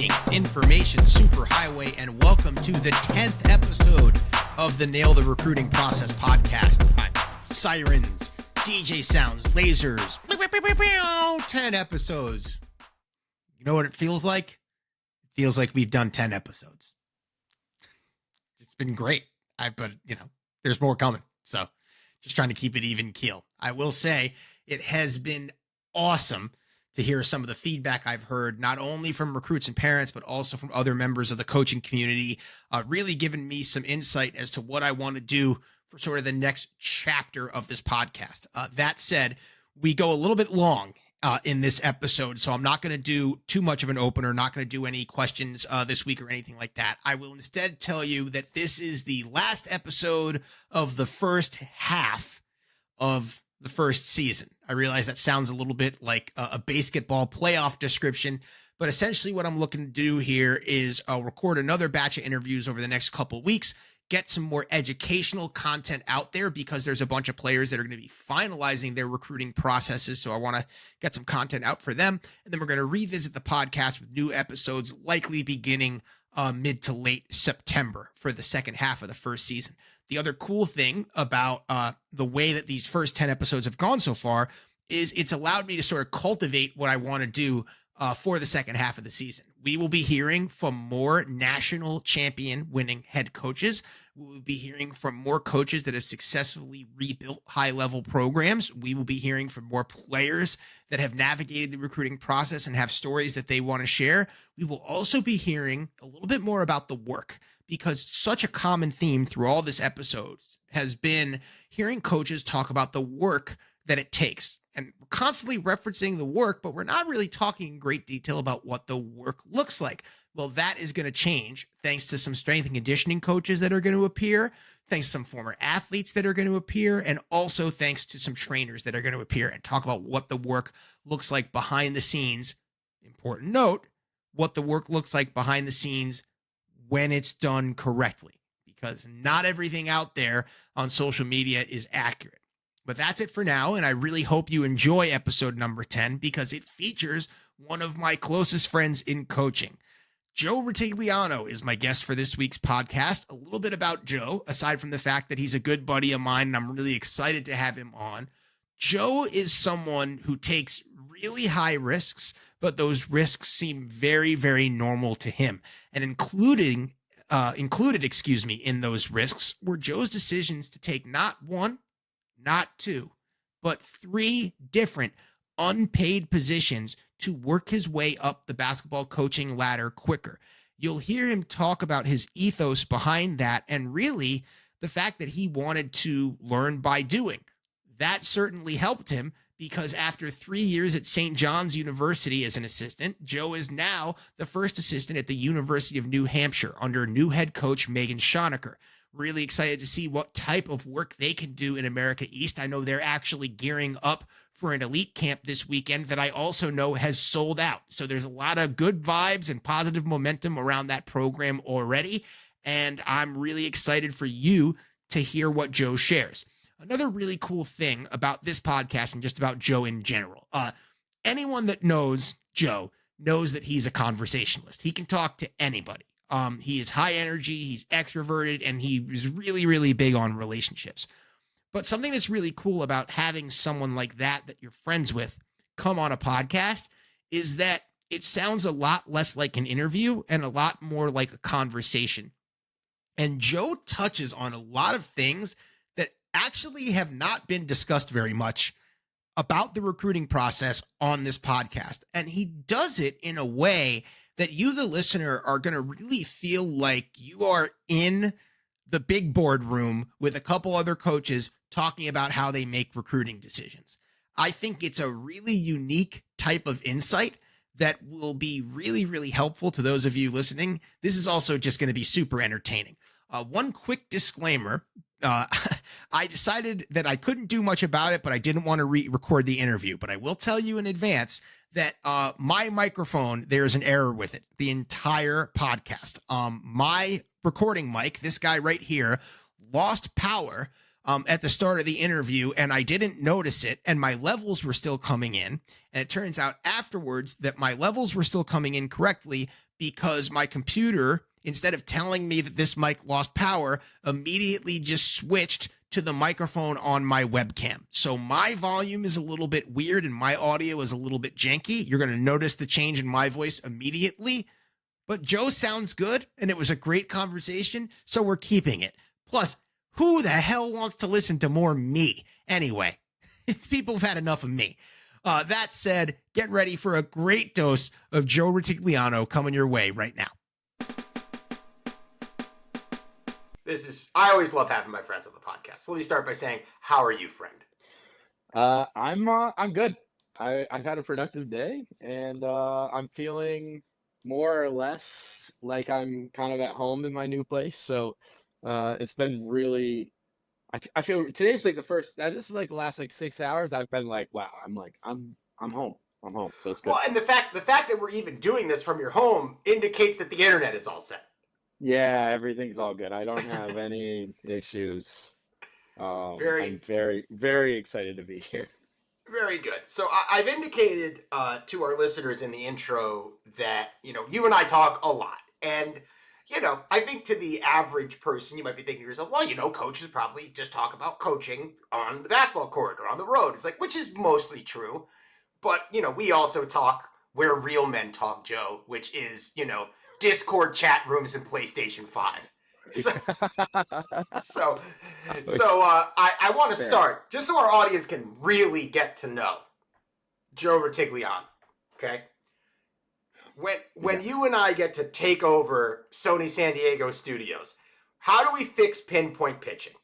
Greetings, information superhighway, and welcome to the 10th episode of the Nail the Recruiting Process podcast. Sirens, DJ sounds, lasers, 10 episodes. You know what it feels like? It feels like we've done 10 episodes. It's been great. But there's more coming. So just trying to keep it even keel. I will say it has been awesome to hear some of the feedback I've heard, not only from recruits and parents, but also from other members of the coaching community, really giving me some insight as to what I want to do for sort of the next chapter of this podcast. That said, we go a little bit long in this episode, so I'm not going to do too much of an opener, not going to do any questions this week or anything like that. I will instead tell you that this is the last episode of the first half of the first season. I realize that sounds a little bit like a basketball playoff description, but essentially what I'm looking to do here is record another batch of interviews over the next couple of weeks, get some more educational content out there because there's a bunch of players that are going to be finalizing their recruiting processes. So I want to get some content out for them. And then we're going to revisit the podcast with new episodes, likely beginning mid to late September for the second half of the first season. The other cool thing about the way that these first 10 episodes have gone so far is it's allowed me to sort of cultivate what I want to do for the second half of the season. We will be hearing from more national champion winning head coaches. We will be hearing from more coaches that have successfully rebuilt high-level programs. We will be hearing from more players that have navigated the recruiting process and have stories that they want to share. We will also be hearing a little bit more about the work, because such a common theme through all this episodes has been hearing coaches talk about the work that it takes. And we're constantly referencing the work, but we're not really talking in great detail about what the work looks like. Well, that is going to change thanks to some strength and conditioning coaches that are going to appear, thanks to some former athletes that are going to appear, and also thanks to some trainers that are going to appear and talk about what the work looks like behind the scenes. Important note, what the work looks like behind the scenes when it's done correctly, because not everything out there on social media is accurate. But that's it for now, and I really hope you enjoy episode number 10 because it features one of my closest friends in coaching. Joe Rutigliano is my guest for this week's podcast. A little bit about Joe, aside from the fact that he's a good buddy of mine, and I'm really excited to have him on. Joe is someone who takes really high risks, but those risks seem very, very normal to him. And included, in those risks were Joe's decisions to take not one, not two, but three different unpaid positions to work his way up the basketball coaching ladder quicker. You'll hear him talk about his ethos behind that and really the fact that he wanted to learn by doing. That certainly helped him because after 3 years at St. John's University as an assistant, Joe is now the first assistant at the University of New Hampshire under new head coach Megan Schonecker. Really excited to see what type of work they can do in America East. I know they're actually gearing up for an elite camp this weekend that I also know has sold out. So there's a lot of good vibes and positive momentum around that program already. And I'm really excited for you to hear what Joe shares. Another really cool thing about this podcast and just about Joe in general, anyone that knows Joe knows that he's a conversationalist. He can talk to anybody. He is high energy, he's extroverted, and he is really, really big on relationships. But something that's really cool about having someone like that you're friends with come on a podcast is that it sounds a lot less like an interview and a lot more like a conversation. And Joe touches on a lot of things that actually have not been discussed very much about the recruiting process on this podcast. And he does it in a way that you, the listener, are going to really feel like you are in the big boardroom with a couple other coaches talking about how they make recruiting decisions. I think it's a really unique type of insight that will be really, really helpful to those of you listening. This is also just going to be super entertaining. One quick disclaimer. I decided that I couldn't do much about it, but I didn't want to record the interview. But I will tell you in advance that my microphone, there's an error with it the entire podcast. My recording mic, this guy right here, lost power at the start of the interview, and I didn't notice it, and my levels were still coming in. And it turns out afterwards that my levels were still coming in correctly, because my computer, instead of telling me that this mic lost power, immediately just switched to the microphone on my webcam. So my volume is a little bit weird and my audio is a little bit janky. You're going to notice the change in my voice immediately. But Joe sounds good, and it was a great conversation, so we're keeping it. Plus, who the hell wants to listen to more me? Anyway, people have had enough of me. That said, get ready for a great dose of Joe Rutigliano coming your way right now. I always love having my friends on the podcast. So let me start by saying, how are you, friend? I'm good. I've had a productive day, and I'm feeling more or less like I'm kind of at home in my new place. So it's been really, I feel today's like this is like the last like 6 hours. I've been like, wow, I'm home. I'm home. So it's good. Well, and the fact that we're even doing this from your home indicates that the internet is all set. Yeah, everything's all good. I don't have any issues. I'm very, very excited to be here. Very good. So I've indicated to our listeners in the intro that, you and I talk a lot. And, I think to the average person, you might be thinking to yourself, well, coaches probably just talk about coaching on the basketball court or on the road. It's like, which is mostly true. But, we also talk where real men talk, Joe, which is, Discord chat rooms and PlayStation 5. So I want to start, just so our audience can really get to know Joe Rutigliano, okay? When you and I get to take over Sony San Diego studios, how do we fix pinpoint pitching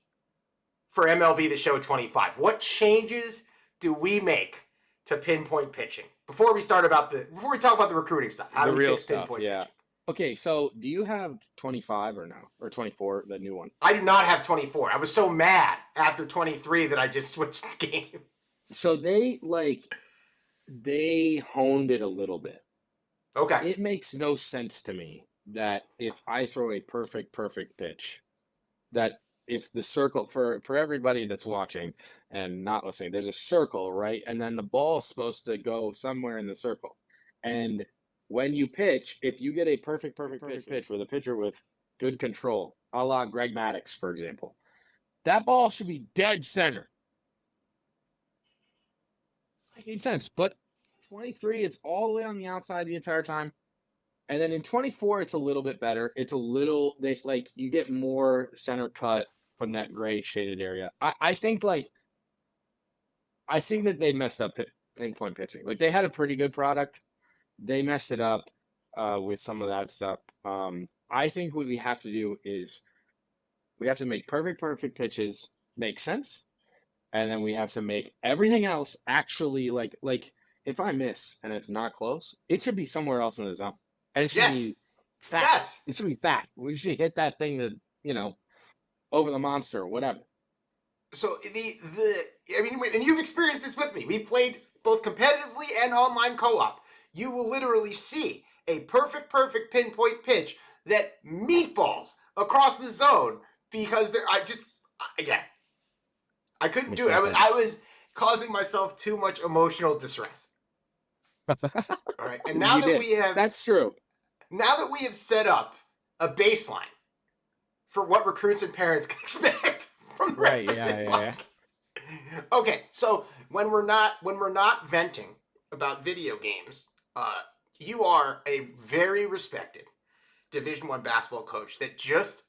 for MLB The Show 25? What changes do we make to pinpoint pitching? Before we talk about the recruiting stuff, how do we fix pinpoint pitching? Okay, so do you have 25 or no? Or 24, the new one? I do not have 24. I was so mad after 23 that I just switched the game. So they honed it a little bit. Okay. It makes no sense to me that if I throw a perfect pitch, that if the circle, for everybody that's watching and not listening, there's a circle, right? And then the ball's supposed to go somewhere in the circle. And when you pitch, if you get a perfect pitch with a pitcher with good control, a la Greg Maddux, for example, that ball should be dead center. Makes sense, but 23, it's all the way on the outside the entire time. And then in 24, it's a little bit better. It's a little, you get more center cut from that gray shaded area. I think that they messed up pinpoint pitching. Like, they had a pretty good product. They messed it up with some of that stuff. I think what we have to do is we have to make perfect pitches make sense, and then we have to make everything else actually like if I miss and it's not close, it should be somewhere else in the zone, and it should be fat. Yes. It should be fat. We should hit that thing that over the monster or whatever. So and you've experienced this with me. We've played both competitively and online co-op. You will literally see a perfect pinpoint pitch that meatballs across the zone because I couldn't do it. I was causing myself too much emotional distress. All right, and now that's true. Now that we have set up a baseline for what recruits and parents can expect from the rest of this podcast. Okay, so when we're not venting about video games, you are a very respected Division I basketball coach that just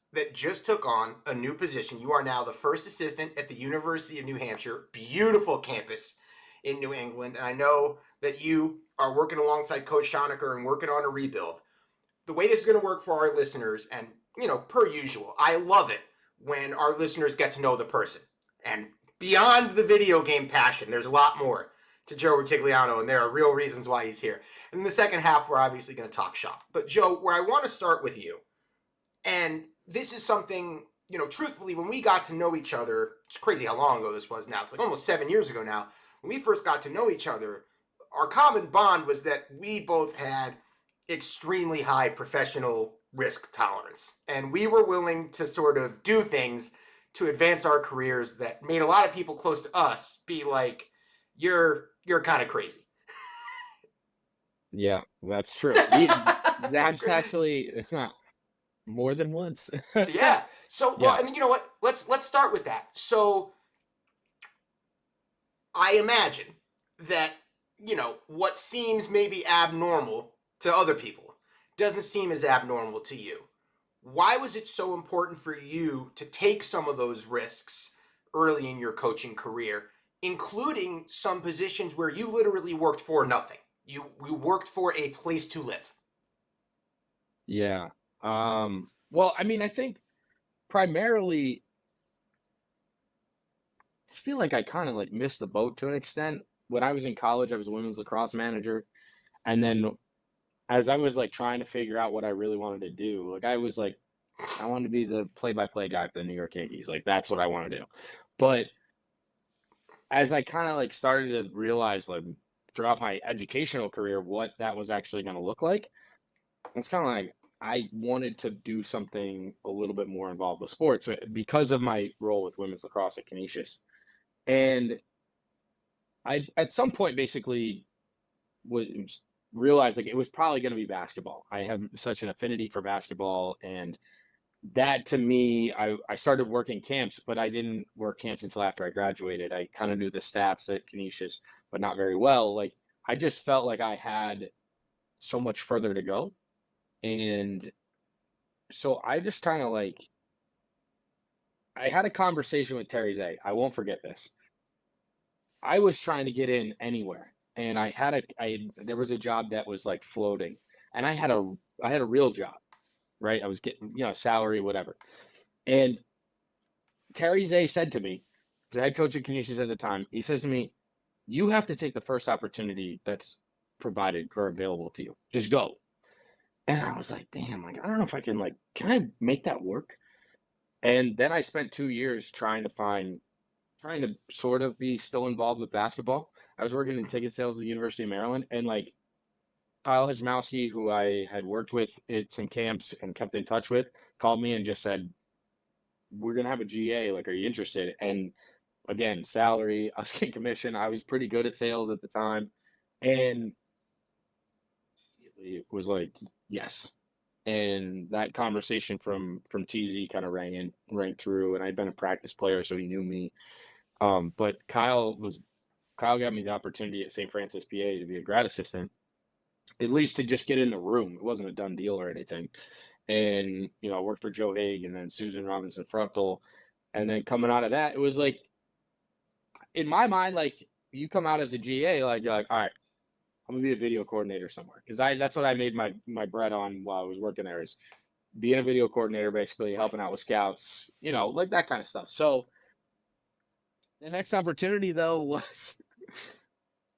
took on a new position. You are now the first assistant at the University of New Hampshire, beautiful campus in New England. And I know that you are working alongside Coach Schoenecker and working on a rebuild. The way this is going to work for our listeners, and per usual, I love it when our listeners get to know the person. And beyond the video game passion, there's a lot more to Joe Rutigliano, and there are real reasons why he's here. And in the second half, we're obviously going to talk shop. But Joe, where I want to start with you, and this is something, truthfully, when we got to know each other, it's crazy how long ago this was now. It's like almost 7 years ago now. When we first got to know each other, our common bond was that we both had extremely high professional risk tolerance. And we were willing to sort of do things to advance our careers that made a lot of people close to us be like, you're kind of crazy. Yeah, that's true. That's actually, it's not more than once. Yeah. So, well, Yeah. I mean, you know what? Let's start with that. So, I imagine that, what seems maybe abnormal to other people doesn't seem as abnormal to you. Why was it so important for you to take some of those risks early in your coaching career, including some positions where you literally worked for nothing? You worked for a place to live. Yeah. Well, I mean, I think primarily, I feel like I kind of like missed the boat to an extent. When I was in college, I was a women's lacrosse manager. And then as I was like trying to figure out what I really wanted to do, like I was like, I wanted to be the play-by-play guy for the New York Yankees. Like that's what I want to do. But as I kind of like started to realize like throughout my educational career what that was actually going to look like, it's kind of like I wanted to do something a little bit more involved with sports because of my role with women's lacrosse at Canisius. And I at some point basically was realized like it was probably going to be basketball. I have such an affinity for basketball, and that to me, I started working camps, but I didn't work camps until after I graduated. I kind of knew the staffs at Canisius, but not very well. Like I just felt like I had so much further to go. And so I just kind of like I had a conversation with Terry Zay. I won't forget this. I was trying to get in anywhere, and I there was a job that was like floating, and I had a real job, right? I was getting salary, whatever. And Terry Zay said to me, the head coach of Canisius at the time, he says to me, "You have to take the first opportunity that's provided or available to you. Just go." And I was like, "Damn, like I don't know if I can can I make that work?" And then I spent 2 years trying to sort of be still involved with basketball. I was working in ticket sales at the University of Maryland, and like Kyle Hajmowski, who I had worked with at some camps and kept in touch with, called me and just said, "We're gonna have a GA. Like, are you interested?" And again, salary, I was getting commission. I was pretty good at sales at the time, and it was like, yes. And that conversation from TZ kind of rang through, and I'd been a practice player, so he knew me. But Kyle got me the opportunity at St. Francis, PA, to be a grad assistant, at least to just get in the room. It wasn't a done deal or anything. And I worked for Joe Haig and then Susan Robinson Fruntal, and then coming out of that, it was like in my mind, like you come out as a GA, like you're like, all right, I'm gonna be a video coordinator somewhere because I that's what I made my bread on while I was working there is being a video coordinator, basically helping out with scouts, like that kind of stuff. So the next opportunity though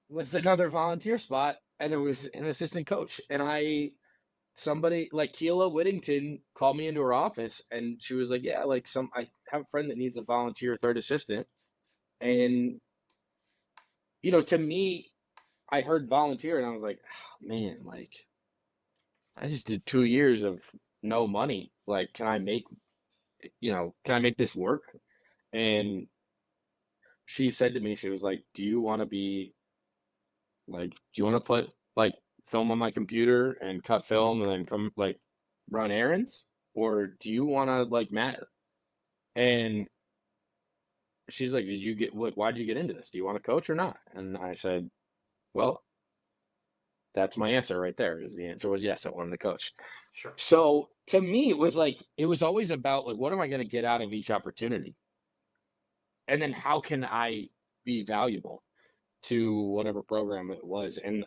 was another volunteer spot, and it was an assistant coach. And somebody like Keela Whittington called me into her office, and she was like, "Yeah, like I have a friend that needs a volunteer third assistant." And to me, I heard volunteer, and I was like, oh, "Man, like I just did 2 years of no money. Like, can I make this work?" And she said to me, she was like, "Do you want to be do you want to put film on my computer and cut film and then come run errands, or do you want to matter?" And she's like, "Did you get why'd you get into this? Do you want to coach or not?" And I said, "Well, that's my answer right there." Is the answer was yes, I wanted to coach. Sure. So to me, it was always about what am I going to get out of each opportunity, and then how can I be valuable to whatever program it was. And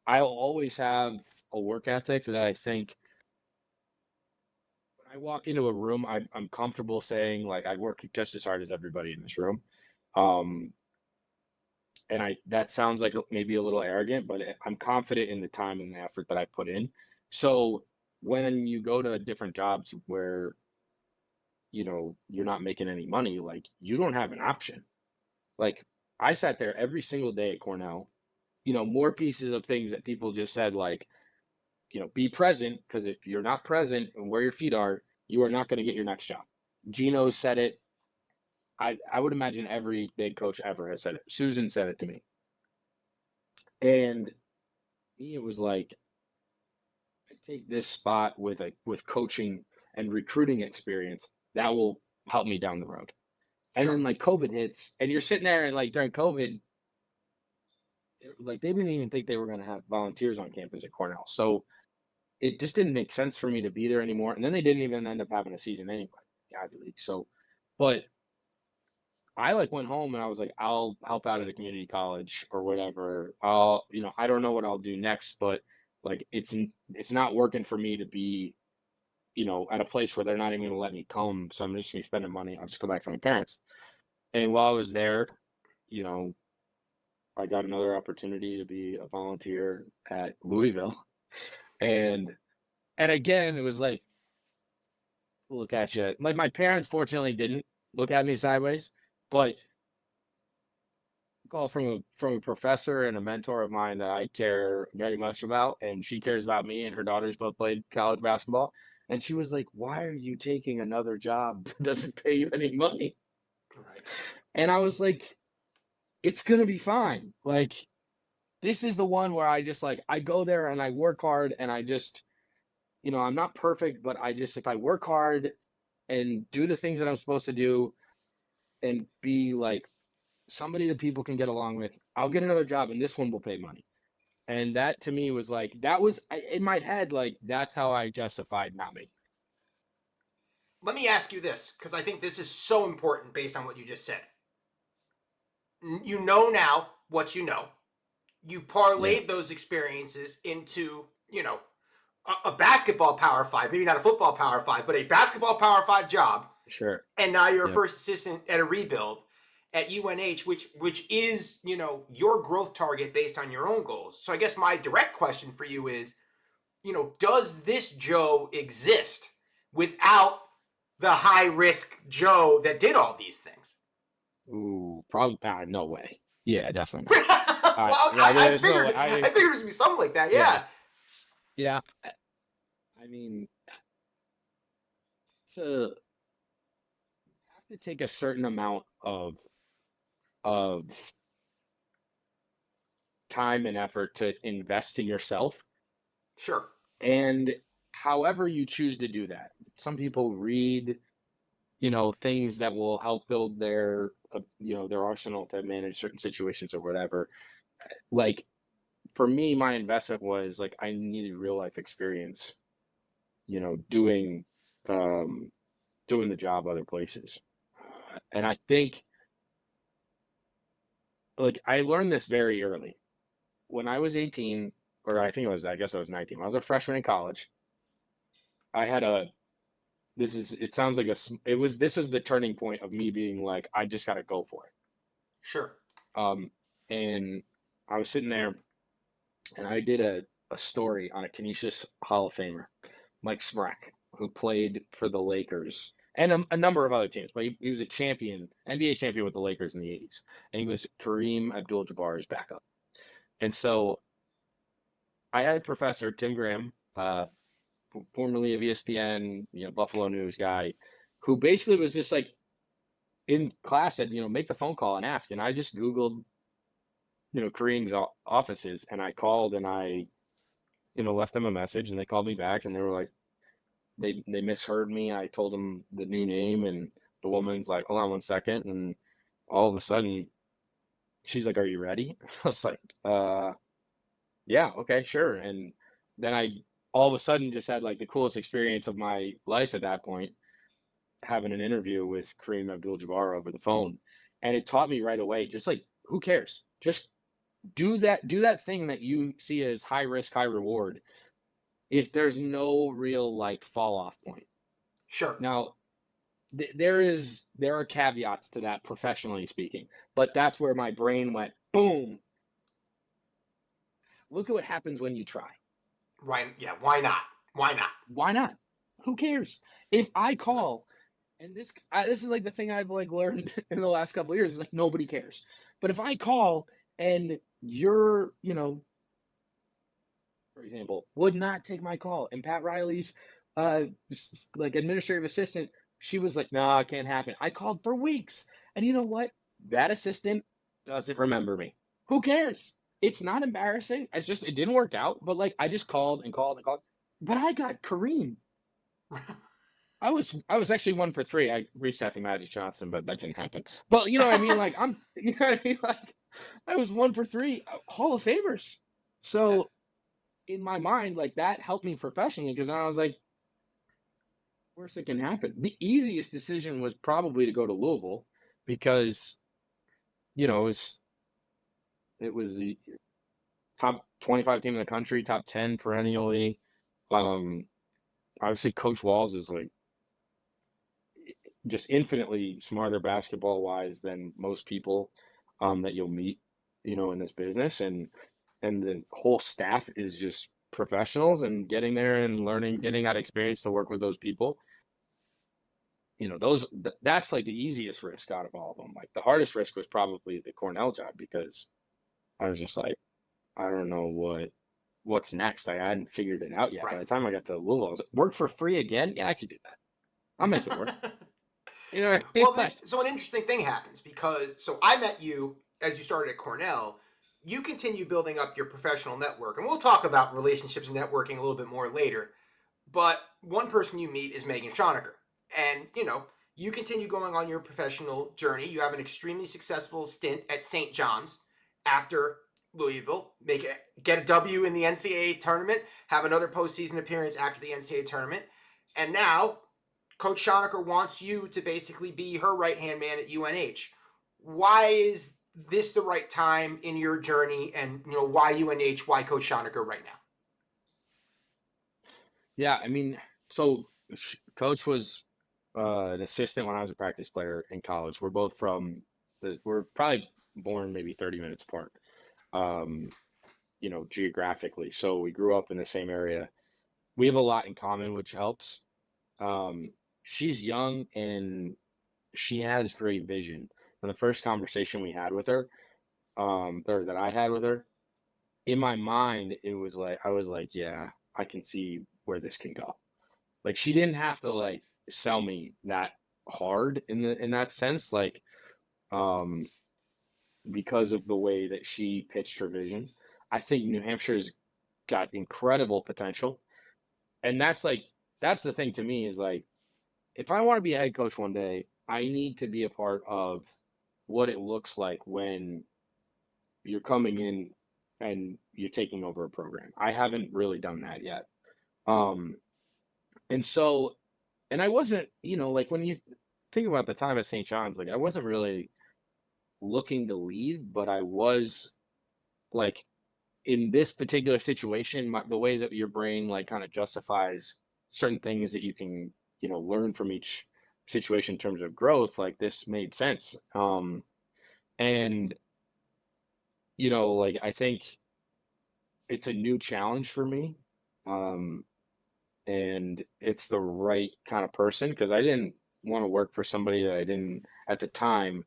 I'll always have a work ethic that I think when I walk into a room, I'm comfortable saying I work just as hard as everybody in this room. Um, and that sounds like maybe a little arrogant, but I'm confident in the time and the effort that I put in. So when you go to different jobs where you're not making any money, you don't have an option. Like I sat there every single day at Cornell, more pieces of things that people just said be present, because if you're not present and where your feet are, you are not going to get your next job. Gino said it. I would imagine every big coach ever has said it. Susan said it to me. And it was like, take this spot with coaching and recruiting experience that will help me down the road. And Sure. then like COVID hits, and you're sitting there, and like during COVID, like they didn't even think they were going to have volunteers on campus at Cornell. So it just didn't make sense for me to be there anymore. And then they didn't even end up having a season anyway, the Ivy League. So, but I like went home and I was like, I'll help out at a community college or whatever. I don't know what I'll do next, but like it's not working for me to be, at a place where they're not even going to let me come. So I'm just going to be spending money. I'll just go back to my parents. And while I was there, you know, I got another opportunity to be a volunteer at Louisville. And again, it was like, look at you. Like my parents fortunately didn't look at me sideways, but call from a professor and a mentor of mine that I care very much about, and she cares about me, and her daughters both played college basketball. And she was like, "Why are you taking another job that doesn't pay you any money?" Right. And I was like, "It's gonna be fine. Like, this is the one where I go there and I work hard, and I just, I'm not perfect, but if I work hard and do the things that I'm supposed to do and be like somebody that people can get along with, I'll get another job, and this one will pay money." And that to me was like, that was in my head, like, that's how I justified not me. Let me ask you this, because I think this is so important based on what you just said. You know now what you know. You Yeah, parlayed those experiences into, a basketball Power Five, maybe not a football Power Five, but a basketball Power Five job. sure. And now you're a Yep. first assistant at a rebuild at UNH, which is, your growth target based on your own goals. So I guess my direct question for you is, does this Joe exist without the high risk Joe that did all these things? Ooh, probably no way. Yeah, definitely Well, not. Yeah, I there's no figured way. I figured it was gonna be something like that. Yeah, Yeah. yeah. I mean, to have to take a certain amount of time and effort to invest in yourself, Sure. and however you choose to do that. Some people read, things that will help build their arsenal to manage certain situations or whatever. Like for me, my investment was like I needed real life experience, doing um doing the job other places. And I think like I learned this very early. When I was 18, or I guess I was 19. When I was a freshman in college, I had a it sounds like this was the turning point of me being like, I just got to go for it. Sure. And I was sitting there and I did a story on a Canisius Hall of Famer, Mike Smrek, who played for the Lakers and a number of other teams, but he was a champion, NBA champion with the Lakers in the 80s. And he was Kareem Abdul-Jabbar's backup. And so I had Professor Tim Graham, formerly of ESPN, Buffalo News guy, who basically was just like in class said, make the phone call and ask. And I just Googled, Kareem's offices, and I called and I, left them a message, and they called me back, and they were like, they misheard me. I told them the new name, and the woman's like, hold on one second. And all of a sudden she's like, are you ready? I was like, yeah, okay, sure. And then I all of a sudden just had like the coolest experience of my life at that point, having an interview with Kareem Abdul-Jabbar over the phone. And it taught me right away, just like, who cares? Just do that thing that you see as high risk, high reward. If there's no real like fall off point. Sure. Now, there are caveats to that professionally speaking, but that's where my brain went, boom. Look at what happens when you try. Why? Yeah. Why not? Why not? Why not? Who cares? If I call, and this is like the thing I've like learned in the last couple of years is like nobody cares. But if I call and you're, for example, would not take my call, and Pat Riley's like administrative assistant, she was like, "No, it can't happen." I called for weeks, and you know what? That assistant doesn't remember me. Who cares? It's not embarrassing. It's just it didn't work out. But like I just called and called and called. but I got Kareem. I was actually 1 for 3. I reached out to Magic Johnson, but that didn't happen. But you know what I mean? Like you know what I mean? Like I was 1 for 3 Hall of Famers. So in my mind, like that helped me professionally because I was like, worst that can happen. The easiest decision was probably to go to Louisville because it was the top 25 team in the country, top 10 perennially. Obviously, Coach Walls is like just infinitely smarter basketball wise than most people that you'll meet, in this business, and the whole staff is just professionals, and getting there and learning, getting that experience to work with those people. That's like the easiest risk out of all of them. Like the hardest risk was probably the Cornell job because I was just like, I don't know what's next. I hadn't figured it out yet. Right. By the time I got to Louisville, I was like, work for free again? Yeah, I could do that. I'll make it work. Well, so an interesting thing happens because I met you as you started at Cornell. You continue building up your professional network, and we'll talk about relationships and networking a little bit more later. But one person you meet is Megan Schonecker, and you continue going on your professional journey. You have an extremely successful stint at St. John's after Louisville, get a W in the NCAA tournament, have another postseason appearance after the NCAA tournament, and now Coach Schonecker wants you to basically be her right-hand man at UNH. Why is this the right time in your journey, and why UNH, why Coach Schonecker right now? Yeah, I mean, so Coach was an assistant when I was a practice player in college. We're probably born maybe 30 minutes apart, geographically. So we grew up in the same area. We have a lot in common, which helps. She's young and she has great vision. From the first conversation we had with her, or that I had with her, in my mind, it was like, I was like, yeah, I can see where this can go. Like she didn't have to like sell me that hard in that sense, like, because of the way that she pitched her vision. I think New Hampshire's got incredible potential. And that's the thing to me is like, if I want to be a head coach one day, I need to be a part of what it looks like when you're coming in and you're taking over a program. I haven't really done that yet. And I wasn't, like when you think about the time at St. John's, like I wasn't really looking to leave, but I was like in this particular situation, the way that your brain like kind of justifies certain things that you can, learn from each situation in terms of growth, like this made sense. And, like I think it's a new challenge for me. And it's the right kind of person because I didn't want to work for somebody that I didn't at the time.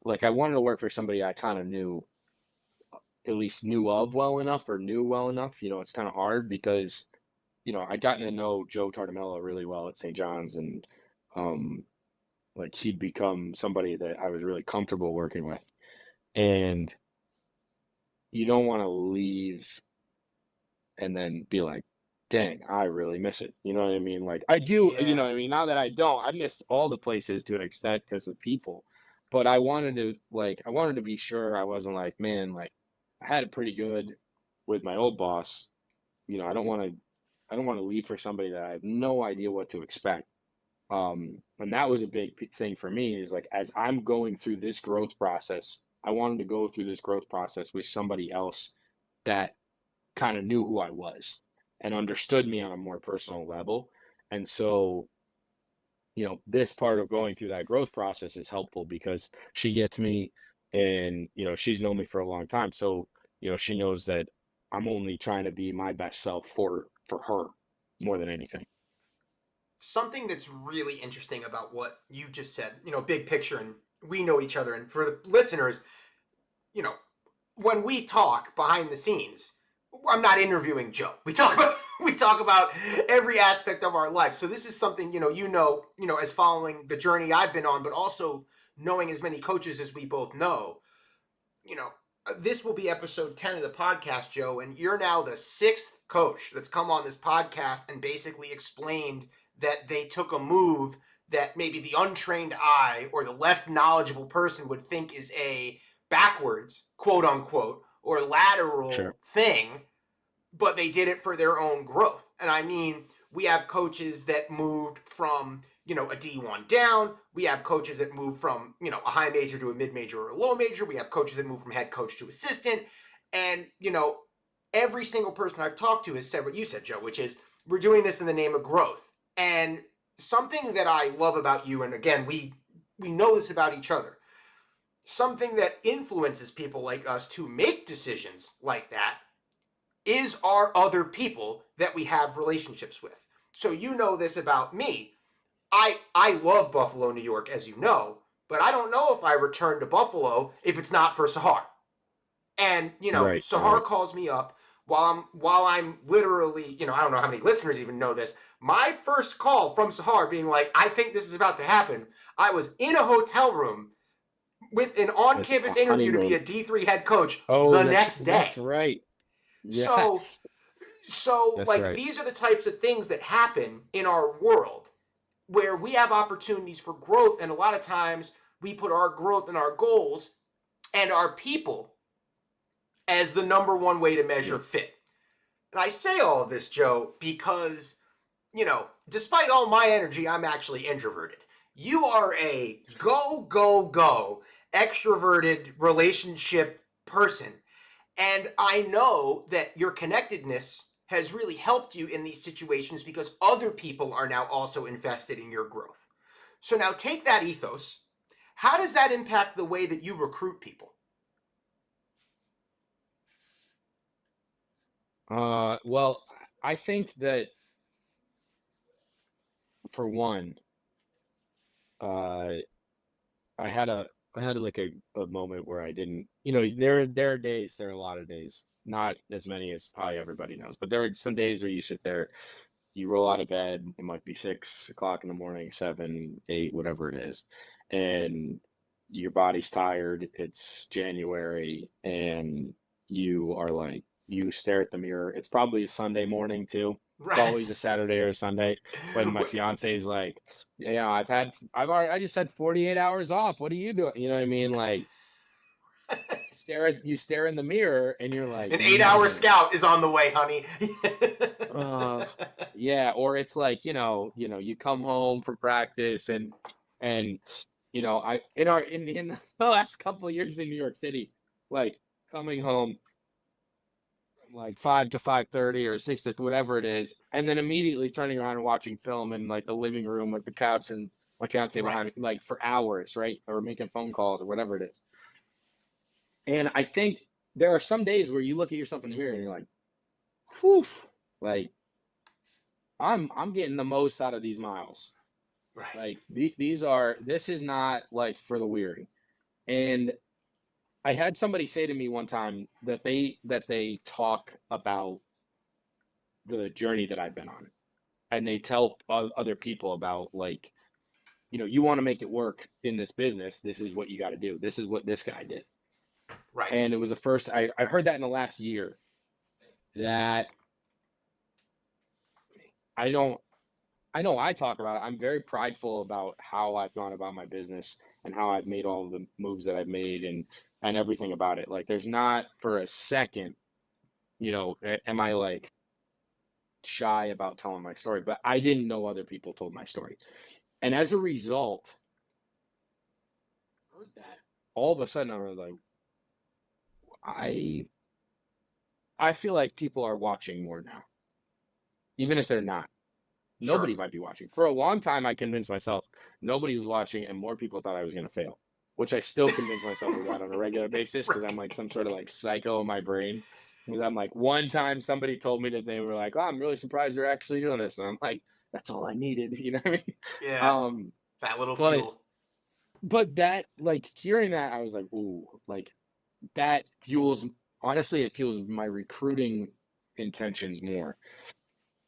Like I wanted to work for somebody I kind of knew, at least knew of well enough or knew well enough. It's kind of hard because, I'd gotten to know Joe Tartamello really well at St. John's, and like he'd become somebody that I was really comfortable working with. And you don't want to leave and then be like, dang, I really miss it. You know what I mean? Like I do, Yeah. what I mean? Now that I don't, I missed all the places to an extent because of people. But I wanted to be sure I wasn't like, man, like I had it pretty good with my old boss. I don't want to leave for somebody that I have no idea what to expect. And that was a big thing for me is like, as I'm going through this growth process, I wanted to go through this growth process with somebody else that kind of knew who I was and understood me on a more personal level. And so, this part of going through that growth process is helpful because she gets me and, she's known me for a long time. So, she knows that I'm only trying to be my best self for her more than anything. Something that's really interesting about what you just said, big picture, and we know each other, and for the listeners, when we talk behind the scenes, I'm not interviewing Joe. We talk about every aspect of our life. So this is something, as following the journey I've been on, but also knowing as many coaches as we both know, this will be episode 10 of the podcast, Joe, and you're now the 6th coach that's come on this podcast and basically explained that they took a move that maybe the untrained eye or the less knowledgeable person would think is a backwards, quote unquote, or lateral thing, but they did it for their own growth. And I mean, we have coaches that moved from, a D1 down. We have coaches that move from, a high major to a mid major or a low major. We have coaches that move from head coach to assistant. And, every single person I've talked to has said what you said, Joe, which is we're doing this in the name of growth. And something that I love about you, and again, we know this about each other, something that influences people like us to make decisions like that is our other people that we have relationships with. So you know this about me. I love Buffalo, New York, as you know, but I don't know if I return to Buffalo if it's not for Sahar. And, Sahar calls me up while I'm literally, I don't know how many listeners even know this. My first call from Sahar being like, I think this is about to happen. I was in a hotel room with an on-campus interview to be a D3 head coach the next day. That's right. Yes. So these are the types of things that happen in our world where we have opportunities for growth, and a lot of times we put our growth and our goals and our people as the number one way to measure fit. And I say all of this, Joe, because, despite all my energy, I'm actually introverted. You are a go, go, go, extroverted relationship person. And I know that your connectedness has really helped you in these situations because other people are now also invested in your growth. So now take that ethos. How does that impact the way that you recruit people? Well, I think that for one, I had like a moment where I didn't, there are days, there are a lot of days, not as many as probably everybody knows, but there are some days where you sit there, you roll out of bed, it might be 6 o'clock in the morning, 7, 8, whatever it is, and your body's tired, it's January, and you are like, you stare at the mirror. It's probably a Sunday morning too. It's always a Saturday or a Sunday when my fiance is like, yeah, I just had 48 hours off. What are you doing? You know what I mean? Like, you stare in the mirror and you're like, an 8-hour scout is on the way, honey. Yeah. Or it's like, you come home from practice and, in the last couple of years in New York City, like coming home like 5 to 5:30 or 6 to whatever it is, and then immediately turning around and watching film in like the living room, like the couch, and my fiance behind me, like for hours, right? Or making phone calls or whatever it is. And I think there are some days where you look at yourself in the mirror and you're like, whew, like I'm getting the most out of these miles. Right. Like this is not like for the weary. And I had somebody say to me one time that they talk about the journey that I've been on, and they tell other people about, like, you want to make it work in this business. This is what you got to do. This is what this guy did. Right. And it was the first I heard that in the last year. That I know I talk about it. I'm very prideful about how I've gone about my business and how I've made all the moves that I've made and everything about it. Like, there's not for a second, am I like shy about telling my story, but I didn't know other people told my story. And as a result, all of a sudden I was like, I feel like people are watching more now, even if they're not. Sure. Nobody might be watching. For a long time, I convinced myself nobody was watching, and more people thought I was going to fail, which I still convince myself of that on a regular basis because I'm like some sort of like psycho in my brain. Because I'm like, one time somebody told me that they were like, oh, I'm really surprised they're actually doing this. And I'm like, that's all I needed. You know what I mean? Yeah. That little fuel. But that, like, hearing that, I was like, ooh, like, that fuels, honestly, it fuels my recruiting intentions more.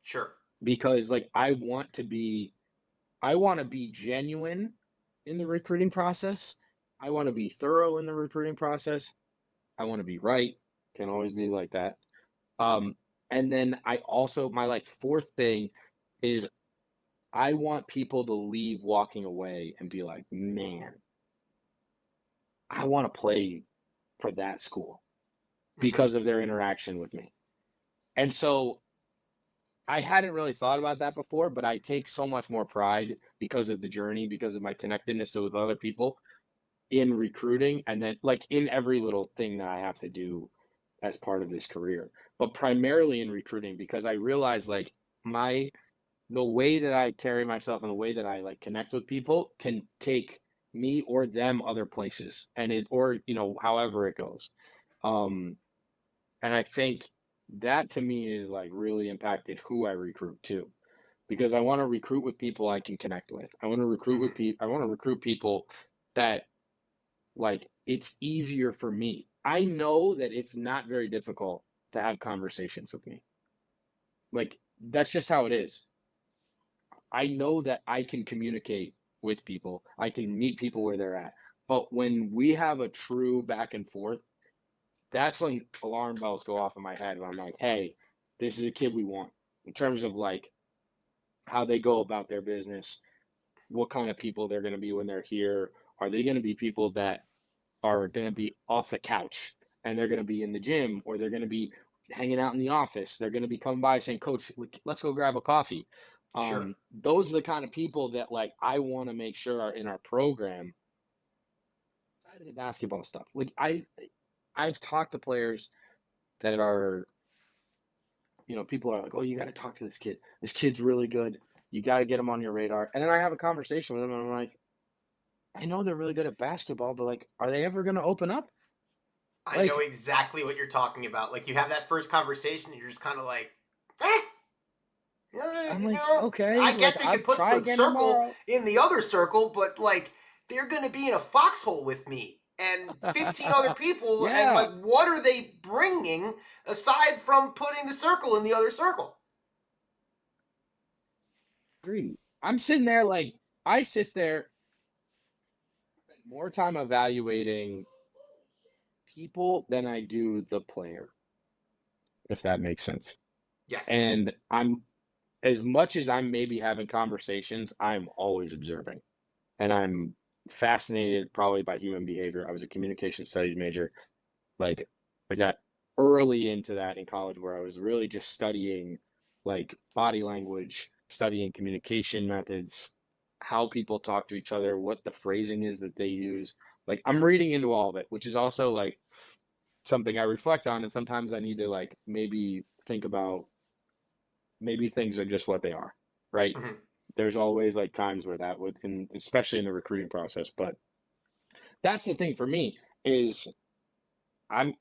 Sure. Because, like, I want to be genuine in the recruiting process. I want to be thorough in the recruiting process. I want to be right. Can always be like that. And then I also, my like fourth thing is I want people to leave walking away and be like, man, I want to play for that school because of their interaction with me. And so I hadn't really thought about that before, but I take so much more pride because of the journey, because of my connectedness with other people in recruiting, and then like in every little thing that I have to do as part of this career, but primarily in recruiting because I realize like the way that I carry myself and the way that I like connect with people can take me or them other places, and it, or however it goes. Um, and I think that to me is like really impacted who I recruit too, because I want to recruit with people I can connect with. I want to recruit with people. I want to recruit people that like it's easier for me. I know that it's not very difficult to have conversations with me. Like that's just how it is. I know that I can communicate with people. I can meet people where they're at. But when we have a true back and forth, that's when alarm bells go off in my head when I'm like, hey, this is a kid we want in terms of like how they go about their business, what kind of people they're going to be when they're here. Are they going to be people that are going to be off the couch and they're going to be in the gym, or they're going to be hanging out in the office? They're going to be coming by saying, Coach, let's go grab a coffee. Sure. Those are the kind of people that like I want to make sure are in our program. Outside of the basketball stuff, like I've talked to players that are, people are like, oh, you got to talk to this kid. This kid's really good. You got to get him on your radar. And then I have a conversation with them and I'm like, I know they're really good at basketball, but like, are they ever going to open up? I know exactly what you're talking about. Like you have that first conversation and you're just kind of like, eh. Yeah, I'm like, okay, I get like they I'll could put try the again circle tomorrow. in the other circle, but like they're going to be in a foxhole with me and 15 other people. And Yeah, like, what are they bringing aside from putting the circle in the other circle? agree. I'm sitting there like I sit there more time evaluating people than I do the player, if that makes sense. Yes. And I'm as much as I'm maybe having conversations, I'm always observing. And I'm fascinated probably by human behavior. I was a communication studies major. Like I got early into that in college where I was really just studying like body language, studying communication methods, how people talk to each other, what the phrasing is that they use. Like I'm reading into all of it, which is also like something I reflect on, and sometimes I need to like maybe think about maybe things are just what they are, right? Mm-hmm. There's always like times where that would can, especially in the recruiting process. But that's the thing for me is I'm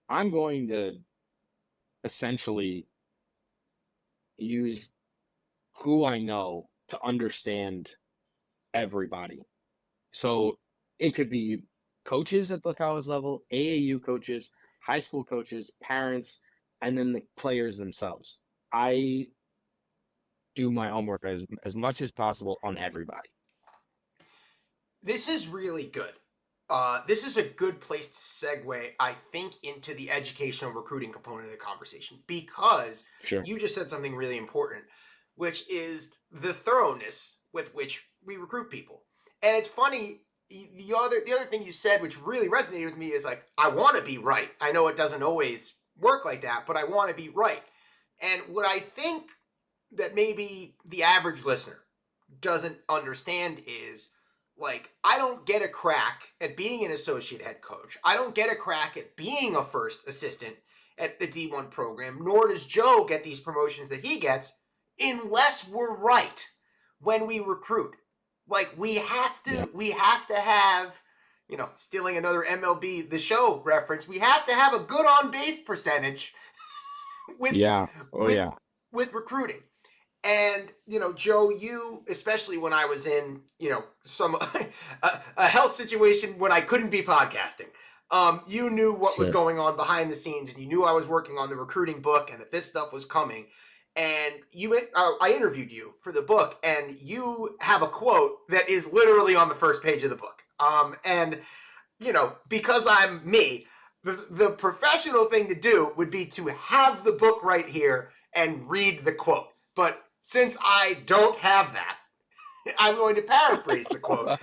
I'm going to essentially use who I know to understand everybody. So it could be coaches at the college level, AAU coaches, high school coaches, parents, and then the players themselves. I do my homework as much as possible on everybody. This is really good. This is a good place to segue, I think, into the educational recruiting component of the conversation because Sure. you just said something really important, which is the thoroughness with which we recruit people. And it's funny, the other thing you said, which really resonated with me, is like, I want to be right. I know it doesn't always work like that, but I want to be right. And what I think that maybe the average listener doesn't understand is like, I don't get a crack at being an associate head coach. I don't get a crack at being a first assistant at the D1 program, nor does Joe get these promotions that he gets unless we're right when we recruit. Like we have to have, stealing another MLB The Show reference, we have to have a good on base percentage with Yeah. Oh with yeah. with recruiting. And, Joe, you, especially when I was in, some a health situation when I couldn't be podcasting, you knew what was Sure. going on behind the scenes, and you knew I was working on the recruiting book and that this stuff was coming. And I interviewed you for the book, and you have a quote that is literally on the first page of the book. And because I'm me, The professional thing to do would be to have the book right here and read the quote. But since I don't have that, I'm going to paraphrase the quote,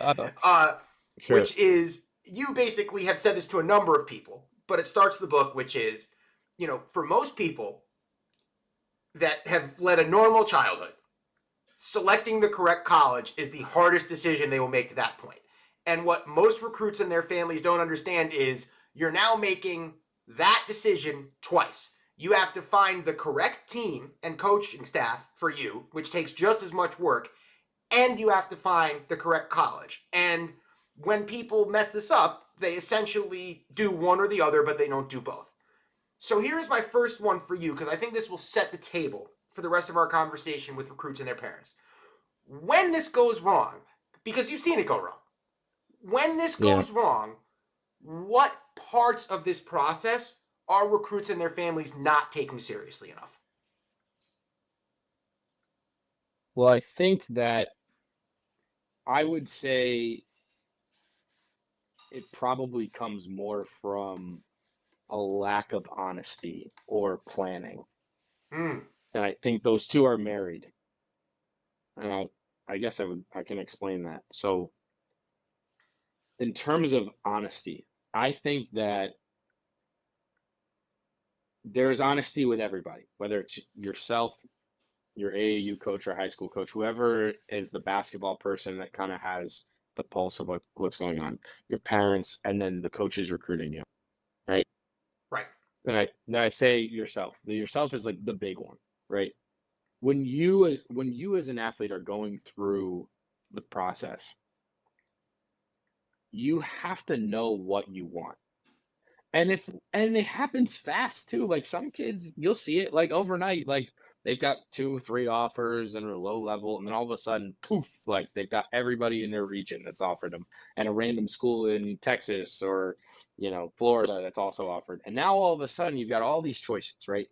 Sure. which is, you basically have said this to a number of people, but it starts the book, which is, for most people that have led a normal childhood, selecting the correct college is the hardest decision they will make to that point. And what most recruits and their families don't understand is you're now making that decision twice. You have to find the correct team and coaching staff for you, which takes just as much work, and you have to find the correct college. And when people mess this up, they essentially do one or the other, but they don't do both. So here is my first one for you, because I think this will set the table for the rest of our conversation with recruits and their parents. When this goes wrong, because you've seen it go wrong, when this goes wrong, what parts of this process are recruits and their families not taking seriously enough? Well, I think that I would say it probably comes more from a lack of honesty or planning. Mm. And I think those two are married. And I guess I can explain that. So in terms of honesty, I think that there's honesty with everybody, whether it's yourself, your AAU coach or high school coach, whoever is the basketball person that kind of has the pulse of what's going on, your parents, and then the coaches recruiting you, right? Right. And I say yourself. The yourself is like the big one, right? When you as an athlete are going through the process, you have to know what you want. And it happens fast too. Like some kids, you'll see it like overnight, like they've got 2, 3 offers and are low level, and then all of a sudden, poof, like they've got everybody in their region that's offered them, and a random school in Texas or Florida that's also offered. And now all of a sudden you've got all these choices, right?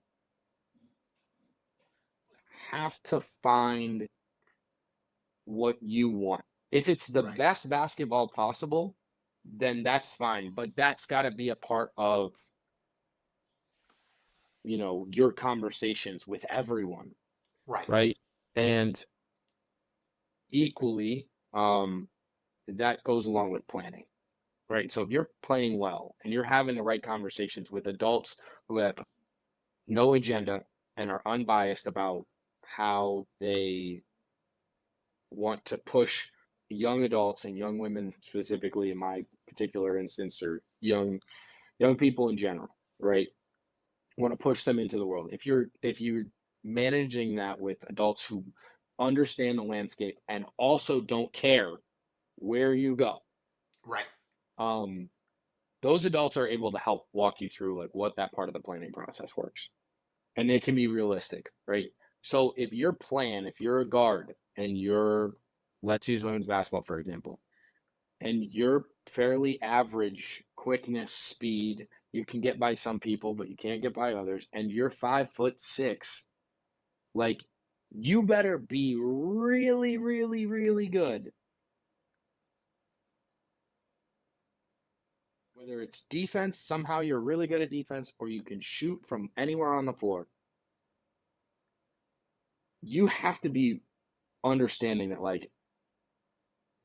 Have to find what you want. If it's the Right. best basketball possible, then that's fine. But that's got to be a part of your conversations with everyone, Right. right? And equally, that goes along with planning, right? So if you're playing well and you're having the right conversations with adults who have no agenda and are unbiased about how they want to push young adults and young women specifically in my particular instance, or young people in general, right? Want to push them into the world. If you're managing that with adults who understand the landscape and also don't care where you go, Right. those adults are able to help walk you through like what that part of the planning process works, and it can be realistic, right? So if you're a guard and let's use women's basketball for example, and you're fairly average quickness, speed, you can get by some people, but you can't get by others, and you're 5'6", like you better be really, really, really good. Whether it's defense, somehow you're really good at defense, or you can shoot from anywhere on the floor. You have to be understanding that like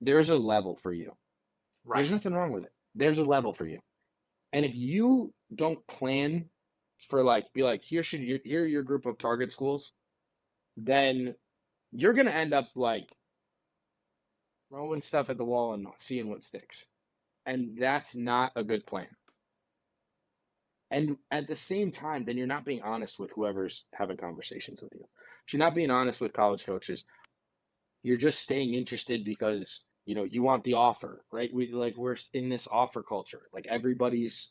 there's a level for you. Right. There's nothing wrong with it. There's a level for you. And if you don't plan for be like, here are your group of target schools, then you're gonna end up like throwing stuff at the wall and seeing what sticks. And that's not a good plan. And at the same time, then you're not being honest with whoever's having conversations with you. You're not being honest with college coaches. You're just staying interested because you want the offer, right? We're in this offer culture. Like everybody's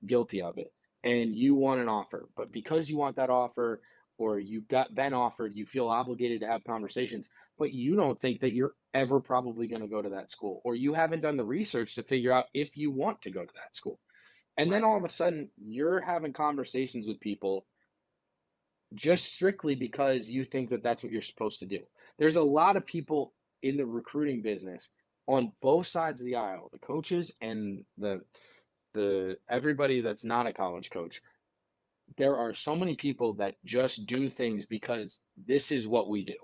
guilty of it, and you want an offer, but because you want that offer or you got been offered, you feel obligated to have conversations, but you don't think that you're ever probably going to go to that school, or you haven't done the research to figure out if you want to go to that school. And then all of a sudden you're having conversations with people just strictly because you think that that's what you're supposed to do. There's a lot of people in the recruiting business on both sides of the aisle, the coaches and the everybody that's not a college coach, there are so many people that just do things because this is what we do,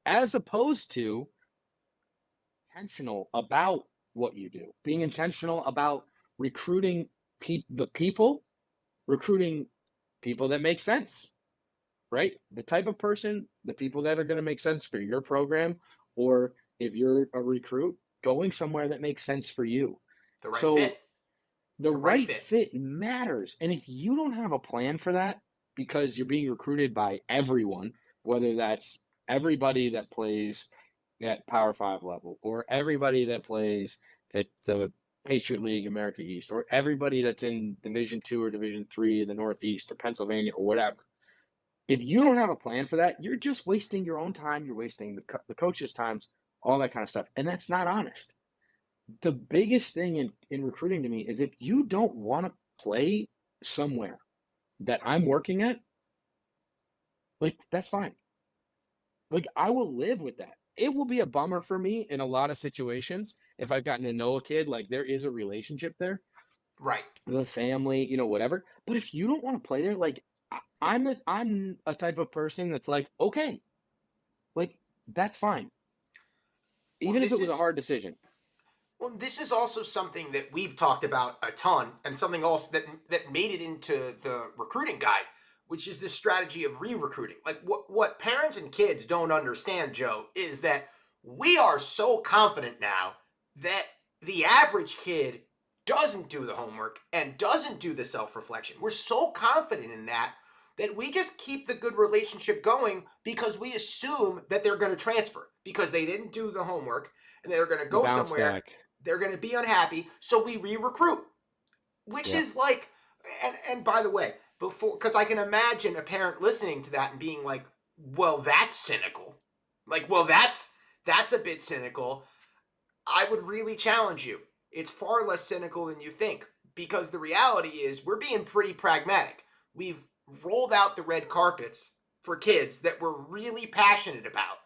as opposed to intentional about what you do, being intentional about recruiting recruiting people that make sense, right? The type of person, the people that are going to make sense for your program, or if you're a recruit, going somewhere that makes sense for you. The right So fit. the The right right fit. fit matters. And if you don't have a plan for that because you're being recruited by everyone, whether that's everybody that plays at Power Five level, or everybody that plays at the Patriot League America East, or everybody that's in Division Two or Division Three in the Northeast or Pennsylvania or whatever. If you don't have a plan for that, you're just wasting your own time. You're wasting the coach's times, all that kind of stuff. And that's not honest. The biggest thing in recruiting to me is if you don't want to play somewhere that I'm working at, like, that's fine. Like, I will live with that. It will be a bummer for me in a lot of situations if I've gotten to know a kid, like there is a relationship there, Right. the family, whatever. But if you don't want to play there, like I'm a type of person that's like, okay, like that's fine. Well, Even if it was a hard decision. Well, this is also something that we've talked about a ton, and something else that made it into the recruiting guide, which is this strategy of re-recruiting. Like what parents and kids don't understand, Joe, is that we are so confident now that the average kid doesn't do the homework and doesn't do the self-reflection. We're so confident in that we just keep the good relationship going because we assume that they're going to transfer because they didn't do the homework and they're going to go Bounce somewhere. back. They're going to be unhappy, so we re-recruit, which is like, and by the way, before, because I can imagine a parent listening to that and being like, well, that's cynical. Like, well, that's a bit cynical. I would really challenge you. It's far less cynical than you think, because the reality is we're being pretty pragmatic. We've rolled out the red carpets for kids that we're really passionate about.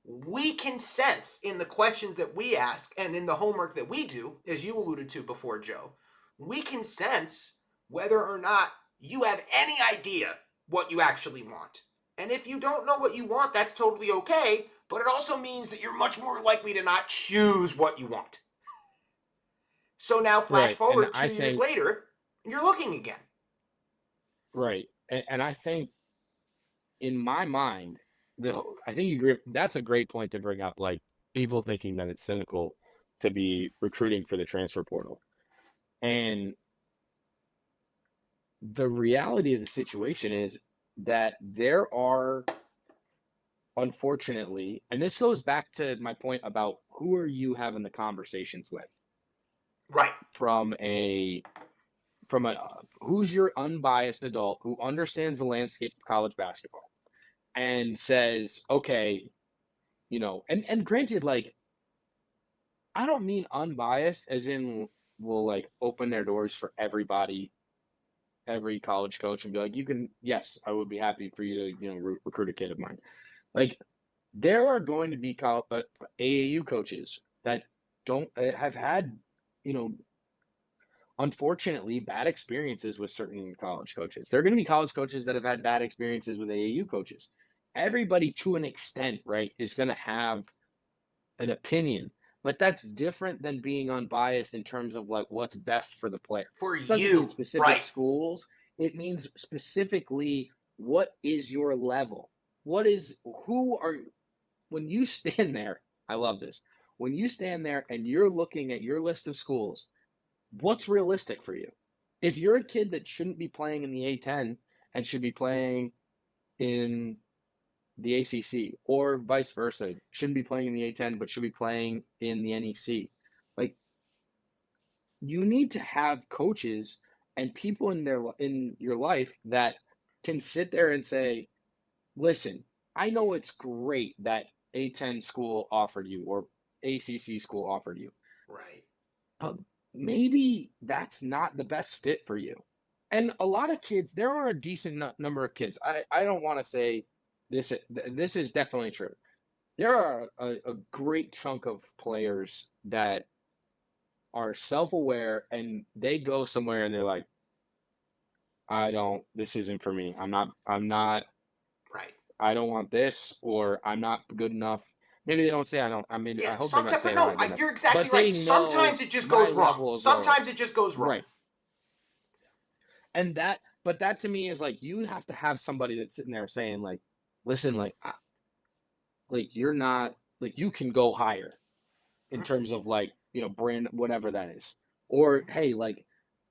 We can sense in the questions that we ask and in the homework that we do, as you alluded to before, Joe, we can sense whether or not you have any idea what you actually want. And if you don't know what you want, that's totally okay, but it also means that you're much more likely to not choose what you want. So now flash Right. And forward I 2 years think, later, you're looking again. right. And I think in my mind, I think you agree. That's a great point to bring up. Like people thinking that it's cynical to be recruiting for the transfer portal. And the reality of the situation is that there are, unfortunately, and this goes back to my point about who are you having the conversations with Right. from a who's your unbiased adult who understands the landscape of college basketball and says, okay, and granted, like, I don't mean unbiased as in will like open their doors for everybody, every college coach, and be like, yes, I would be happy for you to, recruit a kid of mine. Like, there are going to be AAU coaches that don't have had, unfortunately, bad experiences with certain college coaches. There are going to be college coaches that have had bad experiences with AAU coaches. Everybody, to an extent, right, is going to have an opinion, but that's different than being unbiased in terms of like what's best for the player. For It doesn't mean you, specific right. schools. It means specifically what is your level. When you stand there, I love this. When you stand there and you're looking at your list of schools, what's realistic for you? If you're a kid that shouldn't be playing in the A10 and should be playing in the ACC, or vice versa, shouldn't be playing in the A10 but should be playing in the NEC, like, you need to have coaches and people in your life that can sit there and say, listen, I know it's great that A10 school offered you or ACC school offered you, Right. but maybe that's not the best fit for you. And a lot of kids, there are a decent number of kids. I don't want to say this is definitely true. There are a great chunk of players that are self-aware and they go somewhere and they're like, this isn't for me. Right. I don't want this, or I'm not good enough. Maybe they don't say I Yeah, hope they're not sometimes, but saying I'm no, not good enough, you're exactly but right. they know Sometimes it just my goes wrong. level of going. Sometimes it just goes wrong. Right. But that to me is like, you have to have somebody that's sitting there saying like, listen, like you're not, like you can go higher in terms of like, brand, whatever that is. Or, hey, like,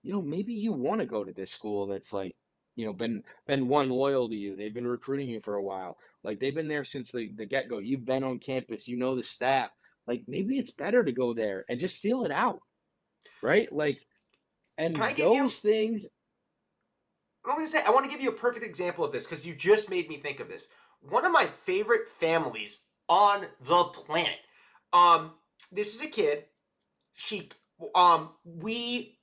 maybe you want to go to this school that's like, been one loyal to you. They've been recruiting you for a while. Like they've been there since the get-go. You've been on campus, the staff. Like maybe it's better to go there and just feel it out. Right? Like, Can I and give you? those things. I'm going to say I want to give you a perfect example of this because you just made me think of this. One of my favorite families on the planet. Um, this is a kid. She, we,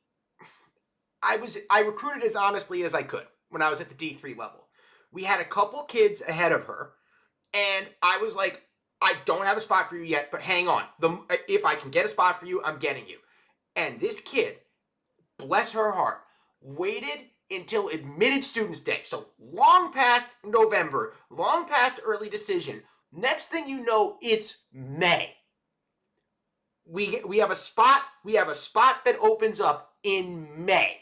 I recruited as honestly as I could when I was at the D3 level. We had a couple kids ahead of her, and I was like, I don't have a spot for you yet, but hang on. If I can get a spot for you, I'm getting you. And this kid, bless her heart, waited until admitted students day. So long past November, long past early decision. Next thing you know, it's May. We have a spot. We have a spot that opens up in May,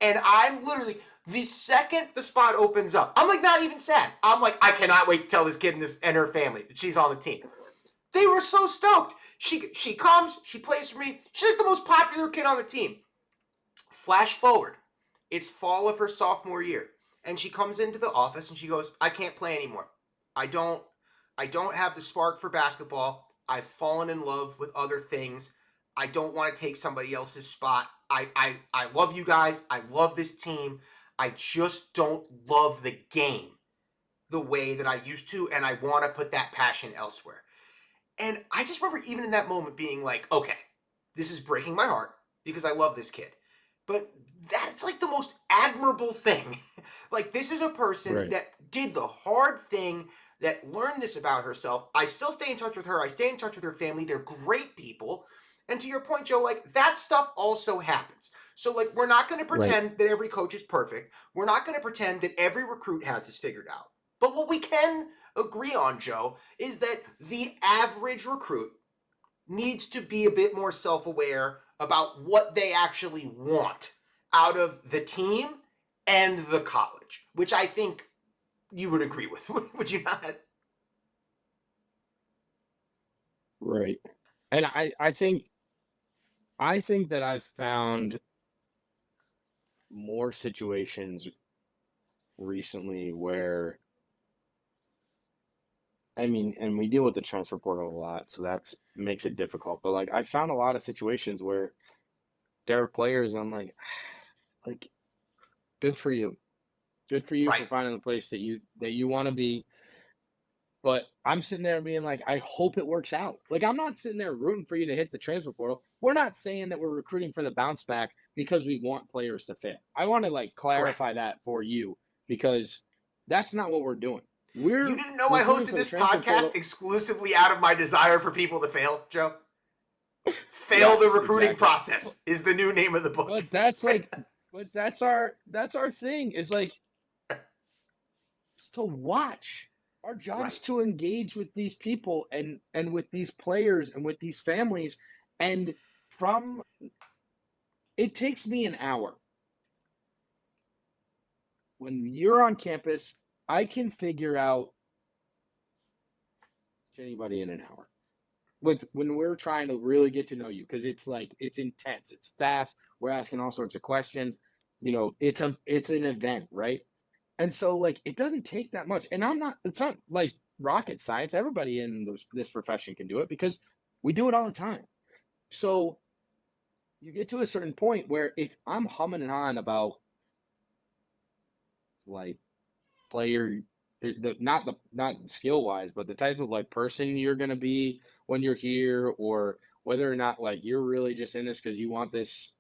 and I'm literally the second the spot opens up, I'm like not even sad. I'm like I cannot wait to tell this kid and her family that she's on the team. They were so stoked. She comes, she plays for me. She's like the most popular kid on the team. Flash forward, it's fall of her sophomore year, and she comes into the office and she goes, "I can't play anymore. I don't I don't have the spark for basketball. I've fallen in love with other things. I don't want to take somebody else's spot. I love you guys. I love this team. I just don't love the game the way that I used to, and I want to put that passion elsewhere." And I just remember even in that moment being like, okay, this is breaking my heart because I love this kid. But that's like the most admirable thing. Like, this is a person Right. that did the hard thing, that learned this about herself. I still stay in touch with her. I stay in touch with her family. They're great people. And to your point, Joe, like, that stuff also happens. So, like, we're not going to Right. pretend that every coach is perfect. We're not going to pretend that every recruit has this figured out. But what we can agree on, Joe, is that the average recruit needs to be a bit more self-aware about what they actually want out of the team and the college, which I think you would agree with, would you not? Right. And I think that I've found more situations recently where, I mean, and we deal with the transfer portal a lot, so that's makes it difficult. But like I found a lot of situations where there are players I'm like good for you. Good for you Right. for finding the place that you want to be. But I'm sitting there being like, I hope it works out. Like, I'm not sitting there rooting for you to hit the transfer portal. We're not saying that we're recruiting for the bounce back because we want players to fit. I want to like Correct. clarify that for you because that's not what we're doing. You We're didn't know I recruiting hosted for the this transfer podcast portal. exclusively out of my desire for people to fail, Joe? Fail the Yes, recruiting exactly. process is the new name of the book. But that's our thing. Is like to watch. Our job's Right. to engage with these people and with these players and with these families. And from it takes me an hour. When you're on campus, I can figure out anybody in an hour. When we're trying to really get to know you, because it's like it's intense, it's fast. We're asking all sorts of questions. It's an event, right? And so like it doesn't take that much. And it's not like rocket science. Everybody in this profession can do it because we do it all the time. So you get to a certain point where if I'm humming and on about like player not skill wise, but the type of like person you're gonna be when you're here, or whether or not like you're really just in this because you want this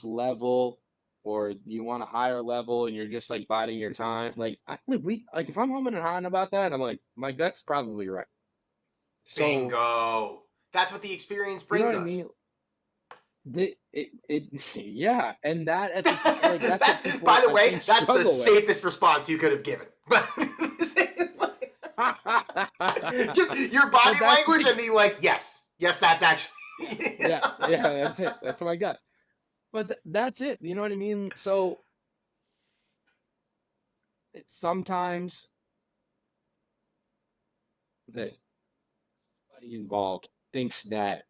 level, or you want a higher level and you're just like biding your time. Like if I'm humming and hawing about that, I'm like my gut's probably right. So Bingo. That's what the experience you know brings what I us. mean? Yeah, and that at the time, like that's what That's, by people the I way, think that's the struggle with. safest response you could have given. Just your body But that's language like, and the like, yes, yes, that's actually. yeah, yeah, that's it. That's what I got. But that's it. You know what I mean? So sometimes that everybody involved thinks that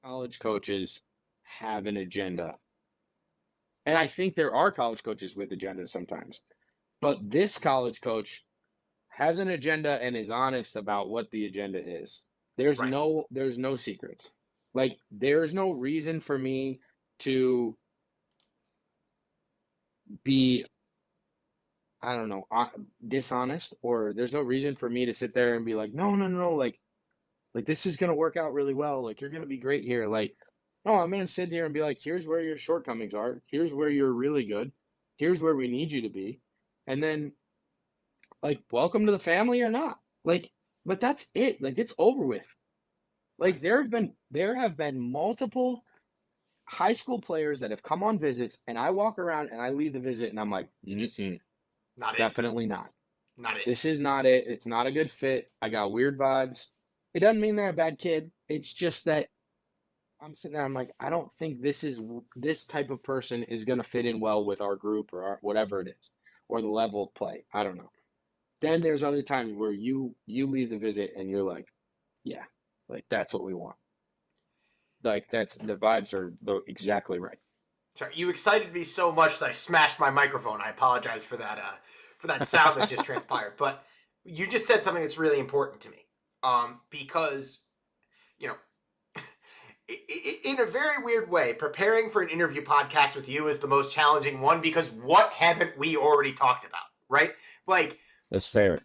college coaches have an agenda. And I think there are college coaches with agendas sometimes. But this college coach has an agenda and is honest about what the agenda is. Right. There's no secrets. Like there's no reason for me to be, I don't know, dishonest, or there's no reason for me to sit there and be like, no, no, no, no, like this is gonna work out really well. Like you're gonna be great here. Like, no, I'm gonna sit here and be like, here's where your shortcomings are. Here's where you're really good. Here's where we need you to be. And then like, welcome to the family or not. Like, but that's it. Like it's over with. Like there have been multiple high school players that have come on visits, and I walk around and I leave the visit and I'm like, Not it. definitely not. Not it. This is not it. It's not a good fit. I got weird vibes. It doesn't mean they're a bad kid. It's just that I'm sitting there. I'm like, I don't think this type of person is gonna fit in well with our group or whatever it is, or the level of play. I don't know. Then there's other times where you leave the visit and you're like, yeah, like that's what we want. Like that's the vibes are exactly right. Sorry, you excited me so much that I smashed my microphone. I apologize for that sound that just transpired. But you just said something that's really important to me. Because you know, in a very weird way, preparing for an interview podcast with you is the most challenging one because what haven't we already talked about, right? Like, That's fair.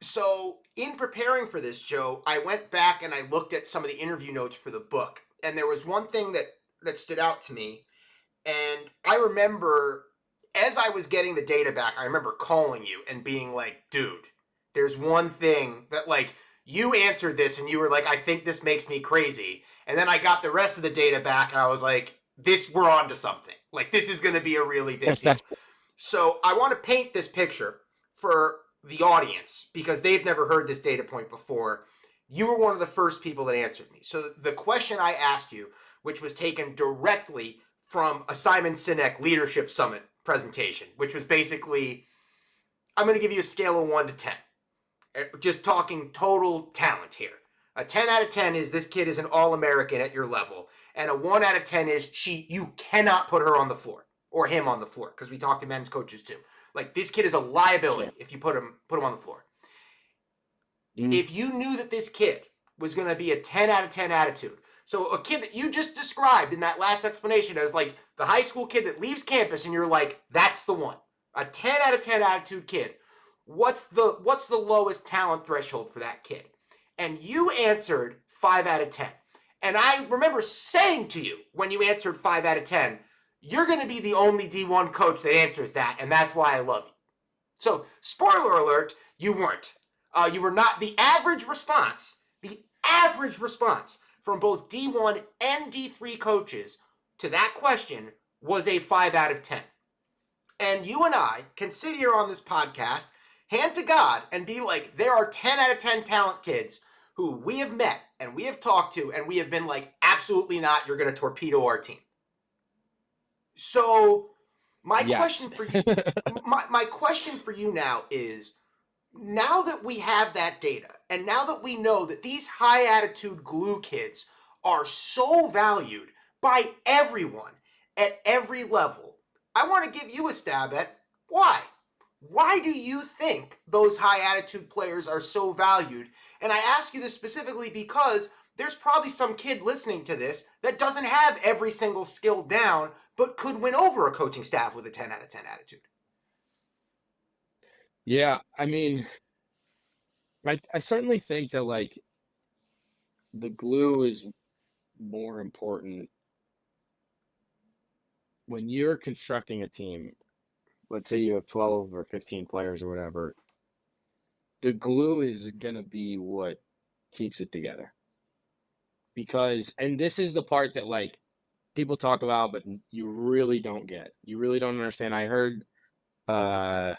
so in preparing for this, Joe, I went back and I looked at some of the interview notes for the book, and there was one thing that stood out to me, and I remember as I was getting the data back, I remember calling you and being like, dude, there's one thing that like you answered this and you were like, I think this makes me crazy. And then I got the rest of the data back and I was like, we're on to something. Like this is going to be a really big deal. So I want to paint this picture for the audience because they've never heard this data point before. You were one of the first people that answered me. So the question I asked you, which was taken directly from a Simon Sinek Leadership Summit presentation, which was basically, I'm going to give you a scale of 1 to 10. Just talking total talent here. A 10 out of 10 is this kid is an All-American at your level. And a 1 out of 10 is you cannot put her on the floor or him on the floor because we talk to men's coaches too. Like this kid is a liability if you put him on the floor. If you knew that this kid was going to be a 10 out of 10 attitude, so a kid that you just described in that last explanation as like the high school kid that leaves campus and you're like, that's the one. A 10 out of 10 attitude kid. What's the lowest talent threshold for that kid? And you answered 5 out of 10. And I remember saying to you when you answered 5 out of 10, you're going to be the only D1 coach that answers that, and that's why I love you. So, spoiler alert, you weren't. You were not. The average response from both D1 and D3 coaches to that question was a 5 out of 10. And you and I can sit here on this podcast, hand to God, and be like, there are 10 out of 10 talent kids who we have met and we have talked to, and we have been like, absolutely not, you're going to torpedo our team. So my question for you, my question for you now is, now that we have that data, and now that we know that these high attitude glue kids are so valued by everyone at every level, I want to give you a stab at why. Why do you think those high attitude players are so valued? And I ask you this specifically because there's probably some kid listening to this that doesn't have every single skill down, but could win over a coaching staff with a 10 out of 10 attitude. Yeah, I mean, I certainly think that like the glue is more important when you're constructing a team. Let's say you have 12 or 15 players or whatever. The glue is going to be what keeps it together. Because, and this is the part that like people talk about, but you really don't get. You really don't understand. Uh,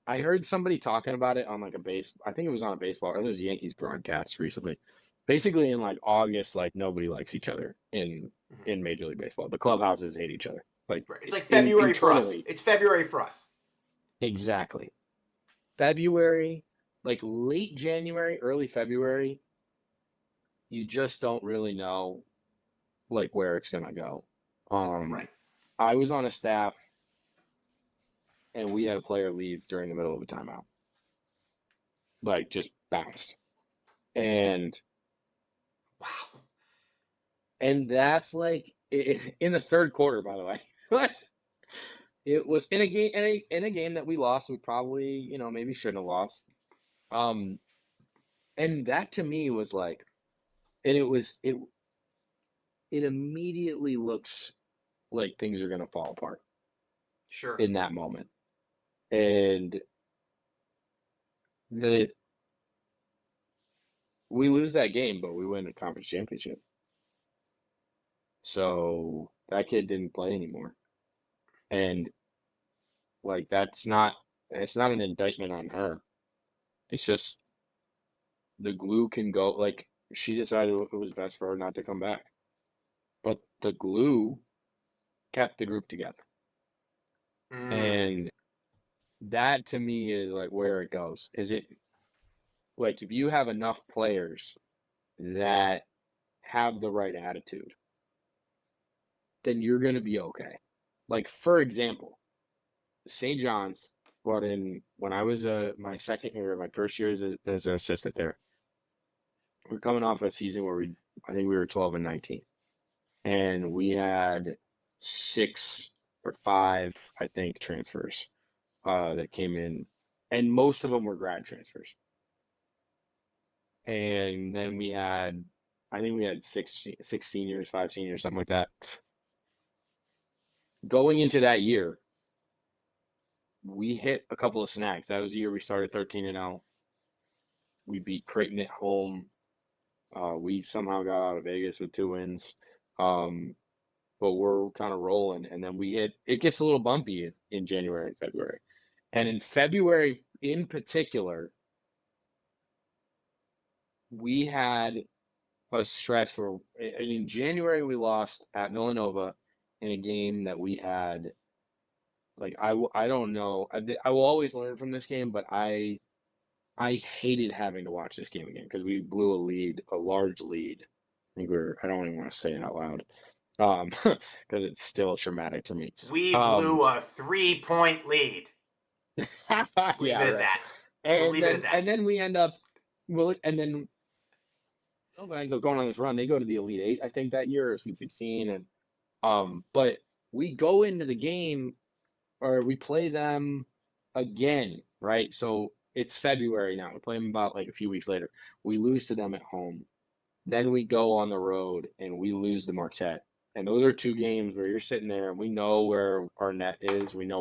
I heard somebody talking about it on like I think it was on a baseball, or it was Yankees broadcast recently. Basically, in like August, like nobody likes each other in Major League Baseball. The clubhouses hate each other, like Right. It's like February for us. internally. It's February for us. Exactly. February, like late January, early February, you just don't really know like where it's gonna go. Right. I was on a staff and we had a player leave during the middle of a timeout, like just bounced, and Wow. and that's like in the third quarter, by the way. It was in a game in a game that we lost. We probably maybe shouldn't have lost. Um, and that to me was like, and it immediately looks like things are gonna fall apart Sure. in that moment, and the we lose that game, but we win a conference championship. So that kid didn't play anymore, and like it's not an indictment on her. It's just the glue can go. Like she decided it was best for her not to come back, but the glue kept the group together, Mm. and that to me is like where it goes. Is it like if you have enough players that have the right attitude, then you're going to be okay. Like for example, St. John's brought in when I was my second year, my first year as an assistant there. We're coming off a season where I think we were 12 and 19, and we had 6 or 5, I think, transfers that came in, and most of them were grad transfers. And then I think we had six seniors, 5 seniors, something like that. Going into that year, we hit a couple of snags. That was the year we started 13-0. We beat Creighton at home. We somehow got out of Vegas with 2 wins. But we're kind of rolling. And then it gets a little bumpy in January and February. And in February in particular, we had a stretch where in January we lost at Villanova in a game that we had. Like I don't know. I will always learn from this game, but I hated having to watch this game again because we blew a large lead. I don't even want to say it out loud, because it's still traumatic to me. We Um, blew a 3-point lead. Leave yeah, it at right. that. We'll And leave it at then that. and then we end up, well, and then Nova ends up going on this run. They go to the Elite Eight, I think, that year, or Sweet 16, and but we go into the game, or we play them again, right? So it's February now. We play them about like a few weeks later. We lose to them at home. Then we go on the road and we lose to Marquette. And those are 2 games where you're sitting there and we know where our net is. We know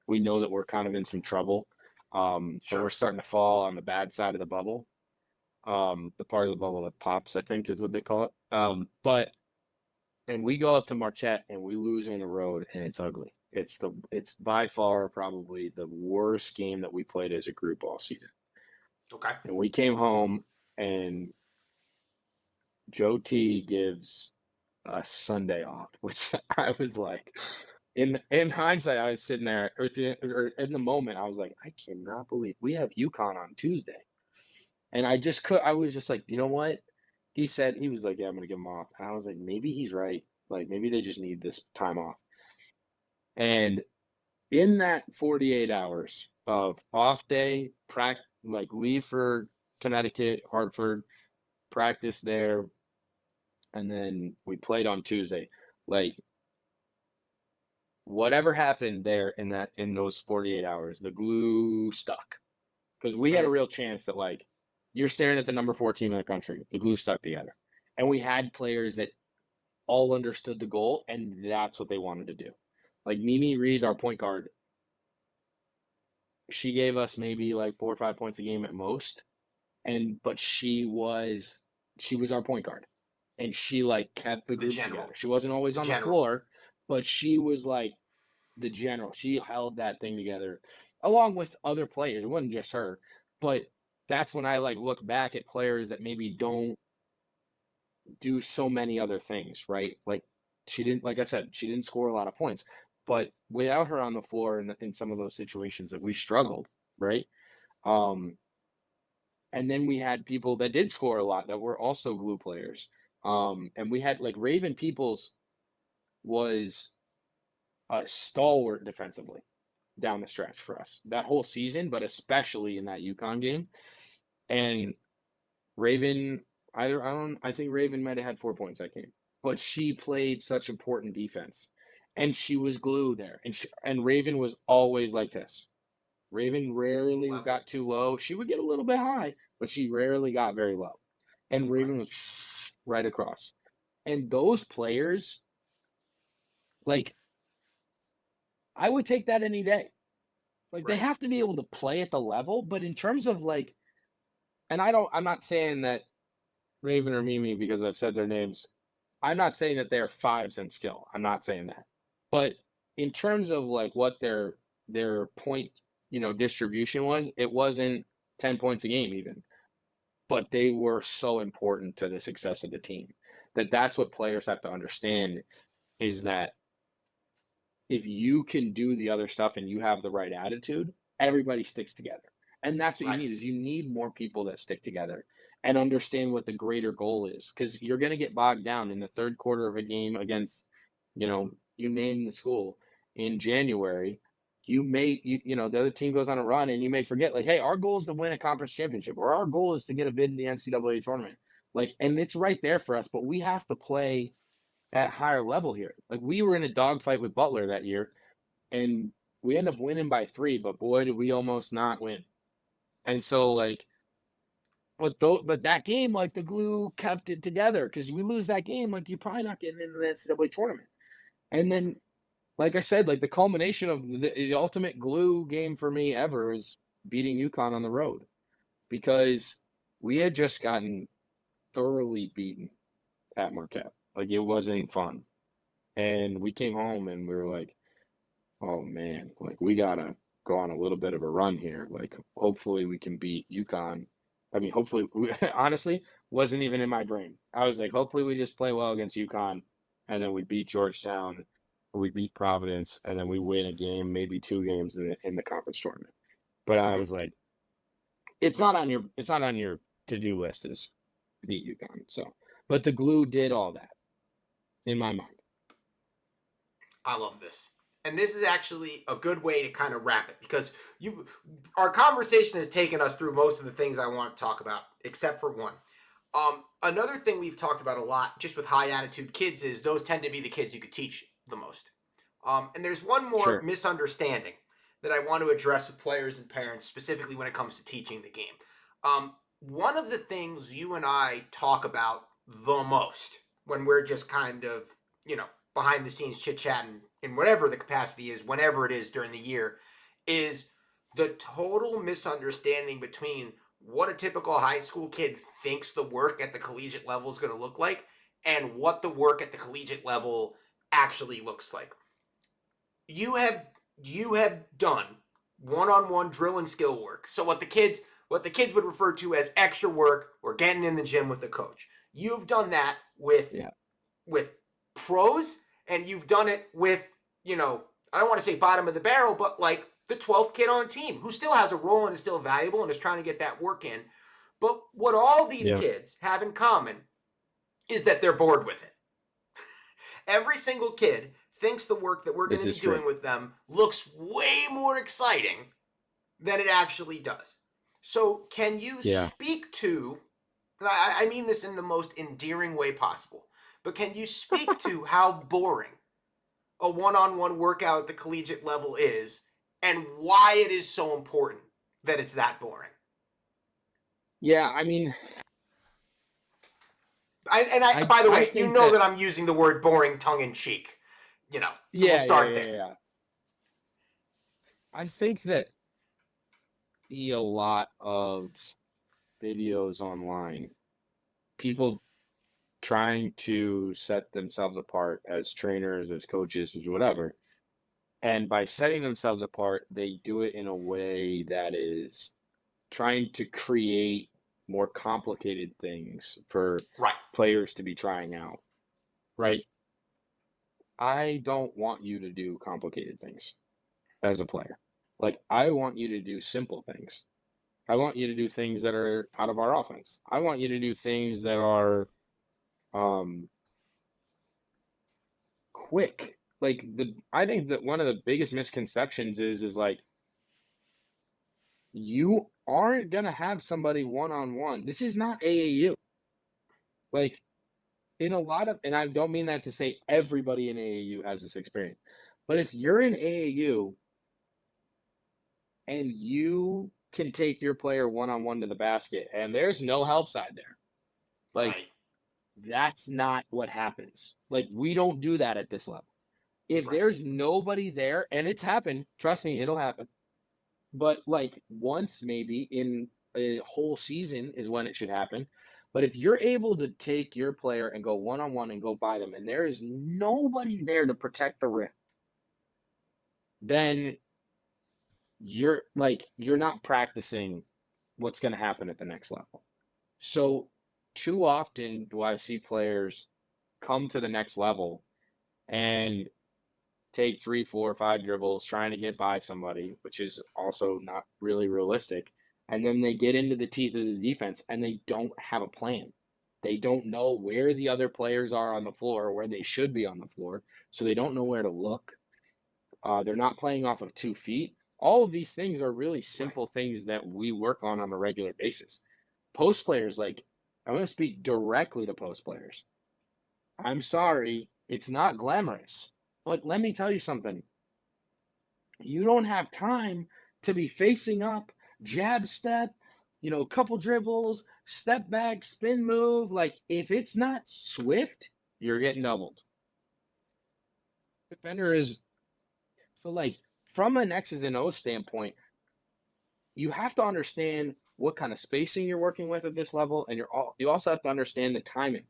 that we're kind of in some trouble. And Sure. we're starting to fall on the bad side of the bubble. The part of the bubble that pops, I think is what they call it. And we go up to Marquette and we lose on the road and it's ugly. It's by far probably the worst game that we played as a group all season. Okay. And we came home and Joe T gives a Sunday off, which I was like, in hindsight, I was sitting there, or in the moment, I was like, I cannot believe we have UConn on Tuesday, and I was just like, you know what? He was like, yeah, I'm gonna give him off, and I was like, maybe he's right, like maybe they just need this time off, and in that 48 hours of off day, like leave for Connecticut, Hartford, practice there, and then we played on Tuesday. Like whatever happened there in those 48 hours, the glue stuck. Because we had a Mm. real chance that like you're staring at the number 4 team in the country. The glue stuck together. And we had players that all understood the goal and that's what they wanted to do. Like Mimi Reed, our point guard, she gave us maybe like 4 or 5 points a game at most. But she was our point guard. and she like kept the group general. together. She wasn't always on the floor, but she was like the general. She held that thing together along with other players. It wasn't just her, but that's when I like look back at players that maybe don't do so many other things, right? Like she didn't, like I said, she didn't score a lot of points, but without her on the floor in some of those situations that we struggled, right? Um, and then we had people that did score a lot that were also glue players. And we had like Raven Peoples was a stalwart defensively down the stretch for us that whole season, but especially in that UConn game. And Raven, I think Raven might have had 4 points that game, but she played such important defense, and she was glue there. And Raven was always like this. Raven rarely got too low. She would get a little bit high, but she rarely got very low. And Raven was right across. And those players, like, I would take that any day. Like, they have to be able to play at the level, but in terms of like, and I'm not saying that Raven or Mimi, because I've said their names, I'm not saying that they're fives in skill. I'm not saying that. But in terms of like what their point, distribution was, it wasn't 10 points a game even. But they were so important to the success of the team that's what players have to understand, is that if you can do the other stuff and you have the right attitude, everybody sticks together. And that's what you need, is you need more people that stick together and understand what the greater goal is. Because you're going to get bogged down in the third quarter of a game against, you name the school in January. The other team goes on a run and you may forget, like, hey, our goal is to win a conference championship, or our goal is to get a bid in the NCAA tournament. Like, and it's right there for us, but we have to play at higher level here. Like, we were in a dogfight with Butler that year, and we end up winning by 3, but boy, did we almost not win. And so, like, but that game, like, the glue kept it together, because we lose that game, like, you're probably not getting into the NCAA tournament. And then, like I said, like, the culmination of the ultimate glue game for me ever is beating UConn on the road, because we had just gotten thoroughly beaten at Marquette. Like, it wasn't fun. And we came home and we were like, oh man, like, we gotta go on a little bit of a run here. Like, hopefully we can beat UConn. I mean, hopefully, honestly, wasn't even in my brain. I was like, hopefully we just play well against UConn, and then we beat Georgetown, we beat Providence, and then we win a game, maybe 2 games in the conference tournament. But I was like, it's not on your to-do list is beat UConn. So, but the glue did all that in my mind. I love this. And this is actually a good way to kind of wrap it, because our conversation has taken us through most of the things I want to talk about, except for one. Another thing we've talked about a lot, just with high attitude kids, is those tend to be the kids you could teach the most. And there's one more misunderstanding that I want to address with players and parents, specifically when it comes to teaching the game. One of the things you and I talk about the most when we're just kind of, behind the scenes chit-chatting in whatever the capacity is, whenever it is during the year, is the total misunderstanding between what a typical high school kid thinks the work at the collegiate level is going to look like and what the work at the collegiate level actually looks like. You have done one-on-one drill and skill work. So what the kids would refer to as extra work or getting in the gym with the coach. You've done that with pros, and you've done it with, I don't want to say bottom of the barrel, but like the 12th kid on the team who still has a role and is still valuable and is trying to get that work in. But what all these kids have in common is that they're bored with it. Every single kid thinks the work that we're going to be doing with them looks way more exciting than it actually does. So can you speak to, and I mean this in the most endearing way possible, but can you speak to how boring a one-on-one workout at the collegiate level is and why it is so important that it's that boring? Yeah, I mean, by the way, that I'm using the word boring tongue-in-cheek, so we'll start there. Yeah. I think that a lot of videos online, people trying to set themselves apart as trainers, as coaches, as whatever. And by setting themselves apart, they do it in a way that is trying to create more complicated things for Right. players to be trying out, right? I don't want you to do complicated things as a player. Like, I want you to do simple things. I want you to do things that are out of our offense. I want you to do things that are um, quick. Like I think that one of the biggest misconceptions is like you aren't gonna have somebody one on one. This is not AAU. Like in a lot of, and I don't mean that to say everybody in AAU has this experience, but if you're in AAU and you can take your player one on one to the basket and there's no help side there, like Right. that's not what happens. Like we don't do that at this level. If Right. there's nobody there, and it's happened, trust me, it'll happen. But like once maybe in a whole season is when it should happen. But if you're able to take your player and go one on one and go by them, and there is nobody there to protect the rim, then you're not practicing what's going to happen at the next level. So too often do I see players come to the next level and take 3, 4, 5 dribbles trying to get by somebody, which is also not really realistic. And then they get into the teeth of the defense and they don't have a plan. They don't know where the other players are on the floor, where they should be on the floor. So they don't know where to look. They're not playing off of 2 feet. All of these things are really simple things that we work on a regular basis. Post players, like, I'm going to speak directly to post players. I'm sorry, it's not glamorous. But let me tell you something. You don't have time to be facing up, jab step, couple dribbles, step back, spin move. Like, if it's not swift, you're getting doubled. Defender is so like from an X's and O's standpoint, you have to understand what kind of spacing you're working with at this level, and you also have to understand the timing.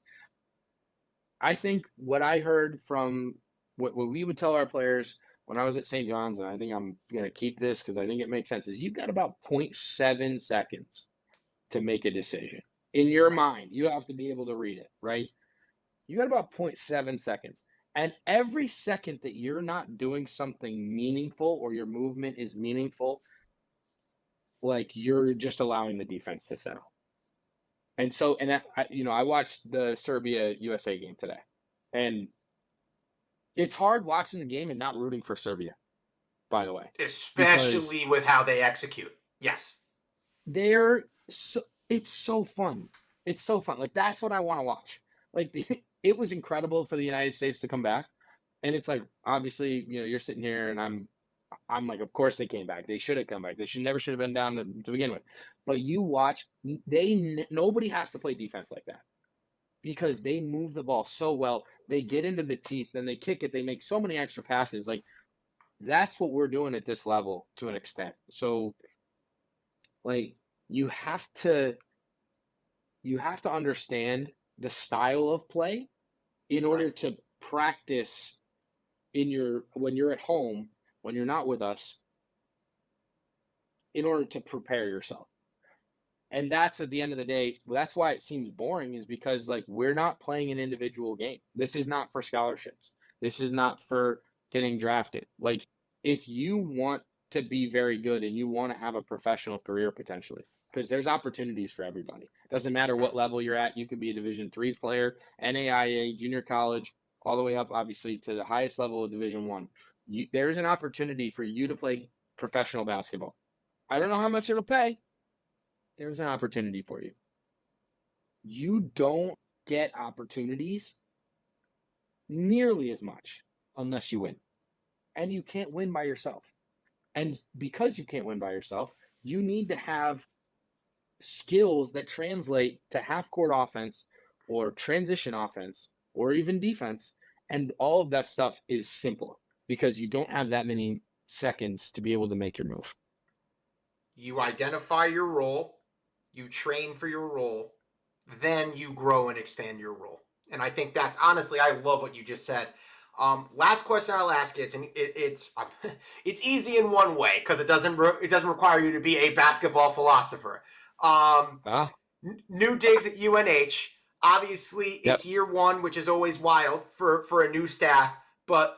I think what I heard from what we would tell our players when I was at St. John's, and I think I'm going to keep this because I think it makes sense, is you've got about 0.7 seconds to make a decision. In your mind, you have to be able to read it, right? You got about 0.7 seconds. And every second that you're not doing something meaningful or your movement is meaningful, like you're just allowing the defense to settle. And so, I watched the Serbia USA game today, and it's hard watching the game and not rooting for Serbia, by the way, because Especially with how they execute. Yes. it's so fun. It's so fun. Like that's what I want to watch. Like it was incredible for the United States to come back, and it's like obviously you're sitting here and I'm like, of course they came back. They should have come back. They never should have been down to begin with. But you watch, nobody has to play defense like that because they move the ball so well. They get into the teeth, then they kick it. They make so many extra passes. Like that's what we're doing at this level to an extent. So, like you have to understand the style of play in order to practice when you're at home, when you're not with us, in order to prepare yourself. And that's at the end of the day, that's why it seems boring, is because like we're not playing an individual game. This is not for scholarships. This is not for getting drafted. Like if you want to be very good and you want to have a professional career potentially, because there's opportunities for everybody. Doesn't matter what level you're at. You could be a Division III player, NAIA, junior college, all the way up, obviously, to the highest level of Division I. There's an opportunity for you to play professional basketball. I don't know how much it'll pay. There's an opportunity for you. You don't get opportunities nearly as much unless you win. And you can't win by yourself. And because you can't win by yourself, you need to have skills that translate to half-court offense or transition offense or even defense. And all of that stuff is simple because you don't have that many seconds to be able to make your move. You identify your role, you train for your role, then you grow and expand your role. And I think that's honestly, I love what you just said. Last question I'll ask you. It's easy in one way because it doesn't require you to be a basketball philosopher. Um, Ah, New digs at UNH. Obviously, yep. it's year one, which is always wild for a new staff. But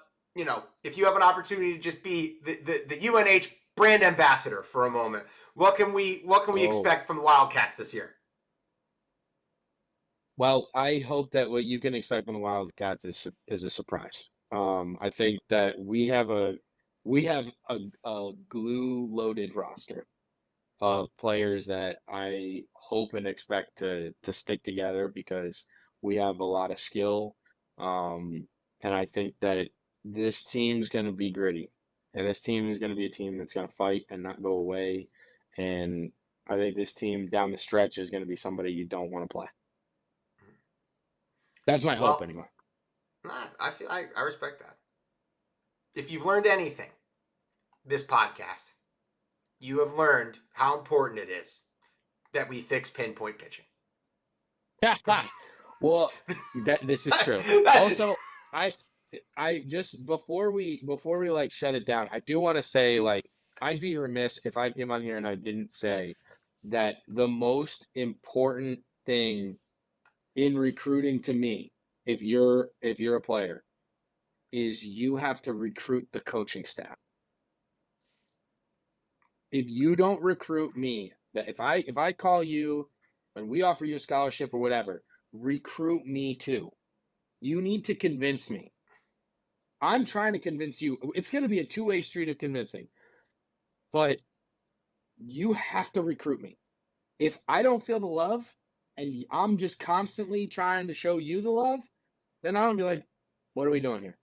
if you have an opportunity to just be the UNH brand ambassador for a moment, what can we Oh, expect from the Wildcats this year? well, I hope that what you can expect from the Wildcats is a surprise. I think that we have a glue loaded roster of players that I hope and expect to stick together because we have a lot of skill. Um, and I think that this team's going to be gritty, and this team is going to be a team that's going to fight and not go away. And I think this team down the stretch is going to be somebody you don't want to play. That's my hope, Well, anyway. I respect that. If you've learned anything this podcast, you have learned how important it is that we fix pinpoint pitching. Well, this is true. That- Also, I I just before we like shut it down, I do want to say like I'd be remiss if I came on here and I didn't say that the most important thing in recruiting to me, if you're a player, is you have to recruit the coaching staff. If you don't recruit me, that if I call you and we offer you a scholarship or whatever, recruit me too. You need to convince me. I'm trying to convince you. It's going to be a two-way street of convincing, but you have to recruit me. If I don't feel the love and I'm just constantly trying to show you the love, then I'm going to be like, what are we doing here?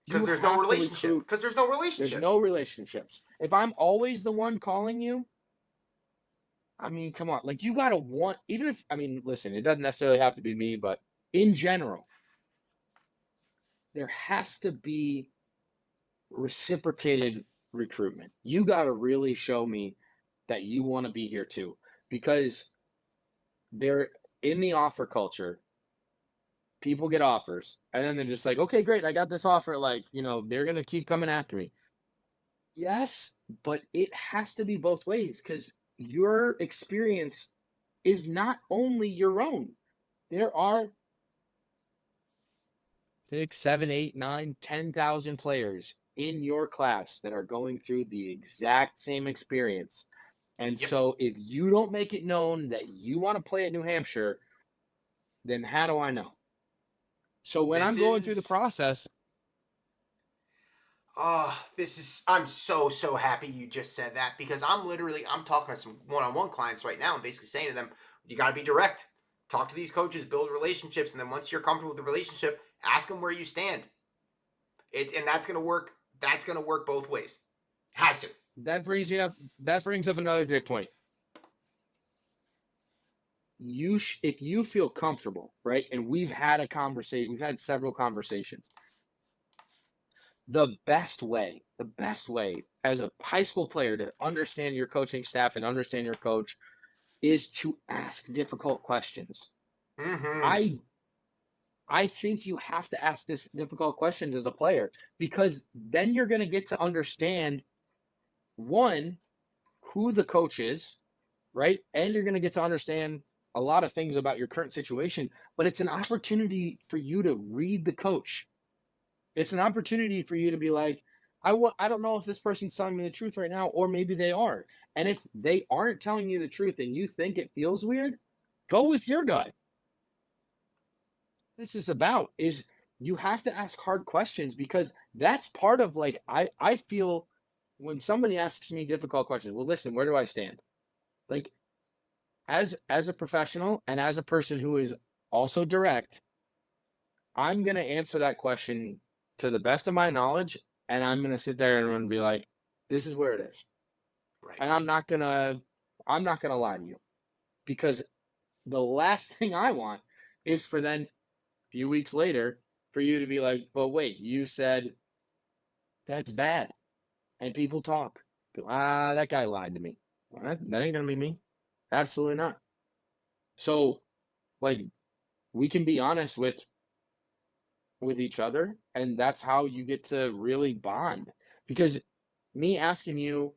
because You there's no have to relationship. recruit. Because there's no There's relationship. no relationships. If I'm always the one calling you, I mean, come on. Like, you got to want, even if, I mean, listen, it doesn't necessarily have to be me, but in general, there has to be reciprocated recruitment. You got to really show me that you want to be here too, because they're in the offer culture. People get offers, and then they're just like, okay, great, I got this offer. Like, they're gonna keep coming after me. Yes, but it has to be both ways because your experience is not only your own. There are 6, 7, 8, 9, 10,000 players in your class that are going through the exact same experience. And Yep. so if you don't make it known that you want to play at New Hampshire, then how do I know? So when I'm This going through the is process, I'm so happy you just said that because I'm talking to some one-on-one clients right now and basically saying to them, you got to be direct. Talk to these coaches, build relationships, and then once you're comfortable with the relationship, ask them where you stand. And that's going to work. That's going to work both ways. Has to. that brings up another good point. If you feel comfortable, right? And we've had several conversations. The best way as a high school player to understand your coaching staff and understand your coach is to ask difficult questions. Mm-hmm. I think you have to ask this difficult questions as a player because then you're going to get to understand one, who the coach is, right? And you're going to get to understand a lot of things about your current situation, but it's an opportunity for you to read the coach. It's an opportunity for you to be like, I don't know if this person's telling me the truth right now, or maybe they are. And if they aren't telling you the truth and you think it feels weird, go with your gut. This is about is you have to ask hard questions because that's part of like I feel when somebody asks me difficult questions, well, listen, where do I stand? Like as a professional and as a person who is also direct, I'm gonna answer that question to the best of my knowledge, and I'm gonna sit there and I'm gonna be like, this is where it is. Right. And I'm not gonna lie to you. Because the last thing I want is for then a few weeks later for you to be like, but wait, you said that's bad. And people talk. That guy lied to me. Well, that ain't gonna be me. Absolutely not. So, like, we can be honest with each other, and that's how you get to really bond. Because me asking you,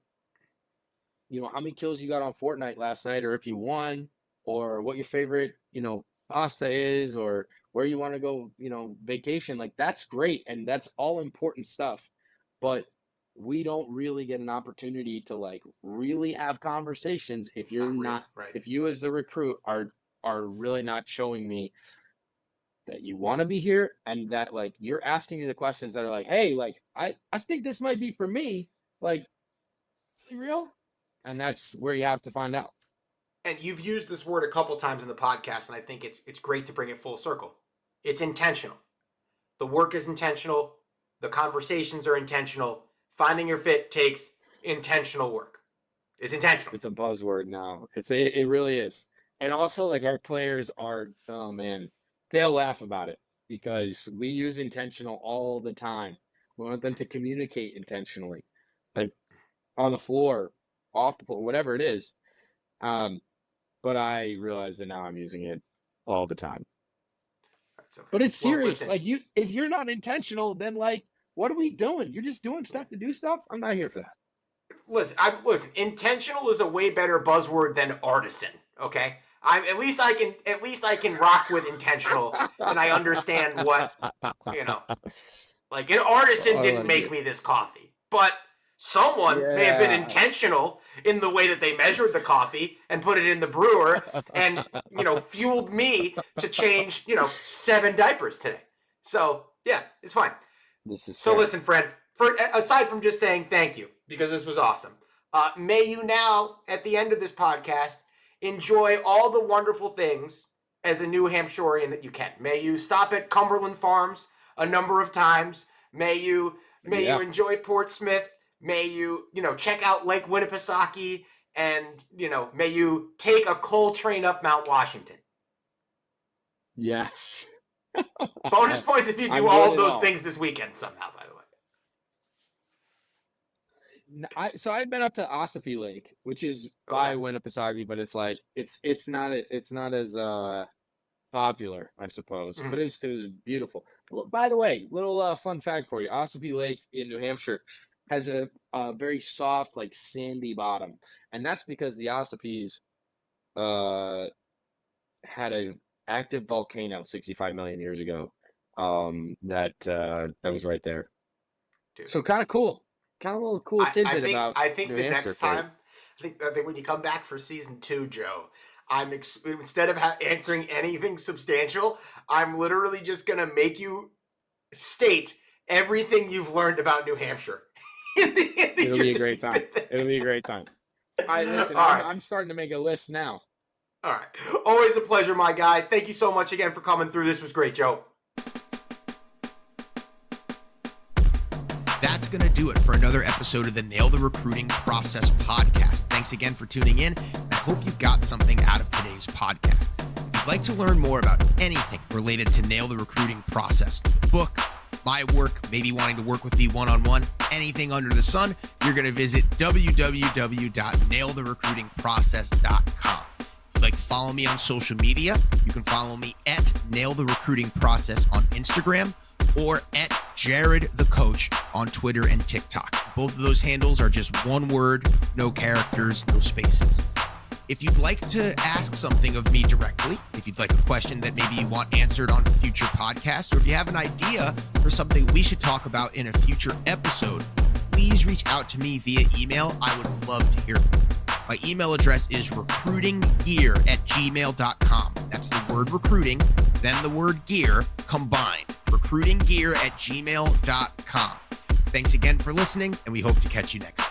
how many kills you got on Fortnite last night, or if you won, or what your favorite, pasta is, or where you want to go, vacation, like that's great. And that's all important stuff. But we don't really get an opportunity to like really have conversations if you're not, right. If you as the recruit are really not showing me that you want to be here, and that like you're asking me the questions that are like, hey, like I think this might be for me, like, real. And that's where you have to find out. And you've used this word a couple times in the podcast, and I think it's great to bring it full circle. It's intentional. The work is intentional. The conversations are intentional. Finding your fit takes intentional work. It's intentional. It's a buzzword now. It really is. And also, like, our players are, oh man, they'll laugh about it because we use intentional all the time. We want them to communicate intentionally, like on the floor, off the floor, whatever it is. But I realize that now I'm using it all the time. Okay. But it's serious. Well, like, if you're not intentional, then like, what are we doing? You're just doing stuff to do stuff? I'm not here for that. Listen, intentional is a way better buzzword than artisan, okay? At least I can rock with intentional, and I understand what, like an artisan didn't make me this coffee, but someone may have been intentional in the way that they measured the coffee and put it in the brewer and, fueled me to change, 7 diapers today. So, yeah, it's fine. Listen, friend, aside from just saying thank you, because this was awesome, may you now, at the end of this podcast, enjoy all the wonderful things as a New Hampshirean that you can. May you stop at Cumberland Farms a number of times. May you enjoy Portsmouth. May you, check out Lake Winnipesaukee, and, may you take a coal train up Mount Washington. Yes. Bonus points if you do all of those things this weekend somehow, by the way. So I've been up to Ossipee Lake, which is by Winnipesaukee, but it's like it's not as popular, I suppose. Mm-hmm. But it was beautiful. Well, by the way, little fun fact for you: Ossipee Lake in New Hampshire has a very soft, like sandy bottom, and that's because the Ossipees had an active volcano 65 million years ago. That was right there. Dude. So kind of cool. Kind of a little cool tidbit about. I think New the Hampshire next time, I think when you come back for season 2, Joe, instead of answering anything substantial, I'm literally just gonna make you state everything you've learned about New Hampshire. It'll be a great time. It'll be a great time. All right, listen, I'm starting to make a list now. All right. Always a pleasure, my guy. Thank you so much again for coming through. This was great, Joe. That's going to do it for another episode of the Nail the Recruiting Process podcast. Thanks again for tuning in. I hope you got something out of today's podcast. If you'd like to learn more about anything related to Nail the Recruiting Process, the book, my work, maybe wanting to work with me one-on-one, anything under the sun, you're going to visit www.nailtherecruitingprocess.com. If you'd like to follow me on social media, you can follow me at Nail the Recruiting Process on Instagram or at Jared the Coach on Twitter and TikTok. Both of those handles are just one word, no characters, no spaces. If you'd like to ask something of me directly, if you'd like a question that maybe you want answered on a future podcast, or if you have an idea for something we should talk about in a future episode, please reach out to me via email. I would love to hear from you. My email address is recruitinggear@gmail.com. That's the word recruiting, then the word gear combined. recruitinggear@gmail.com. Thanks again for listening, and we hope to catch you next time.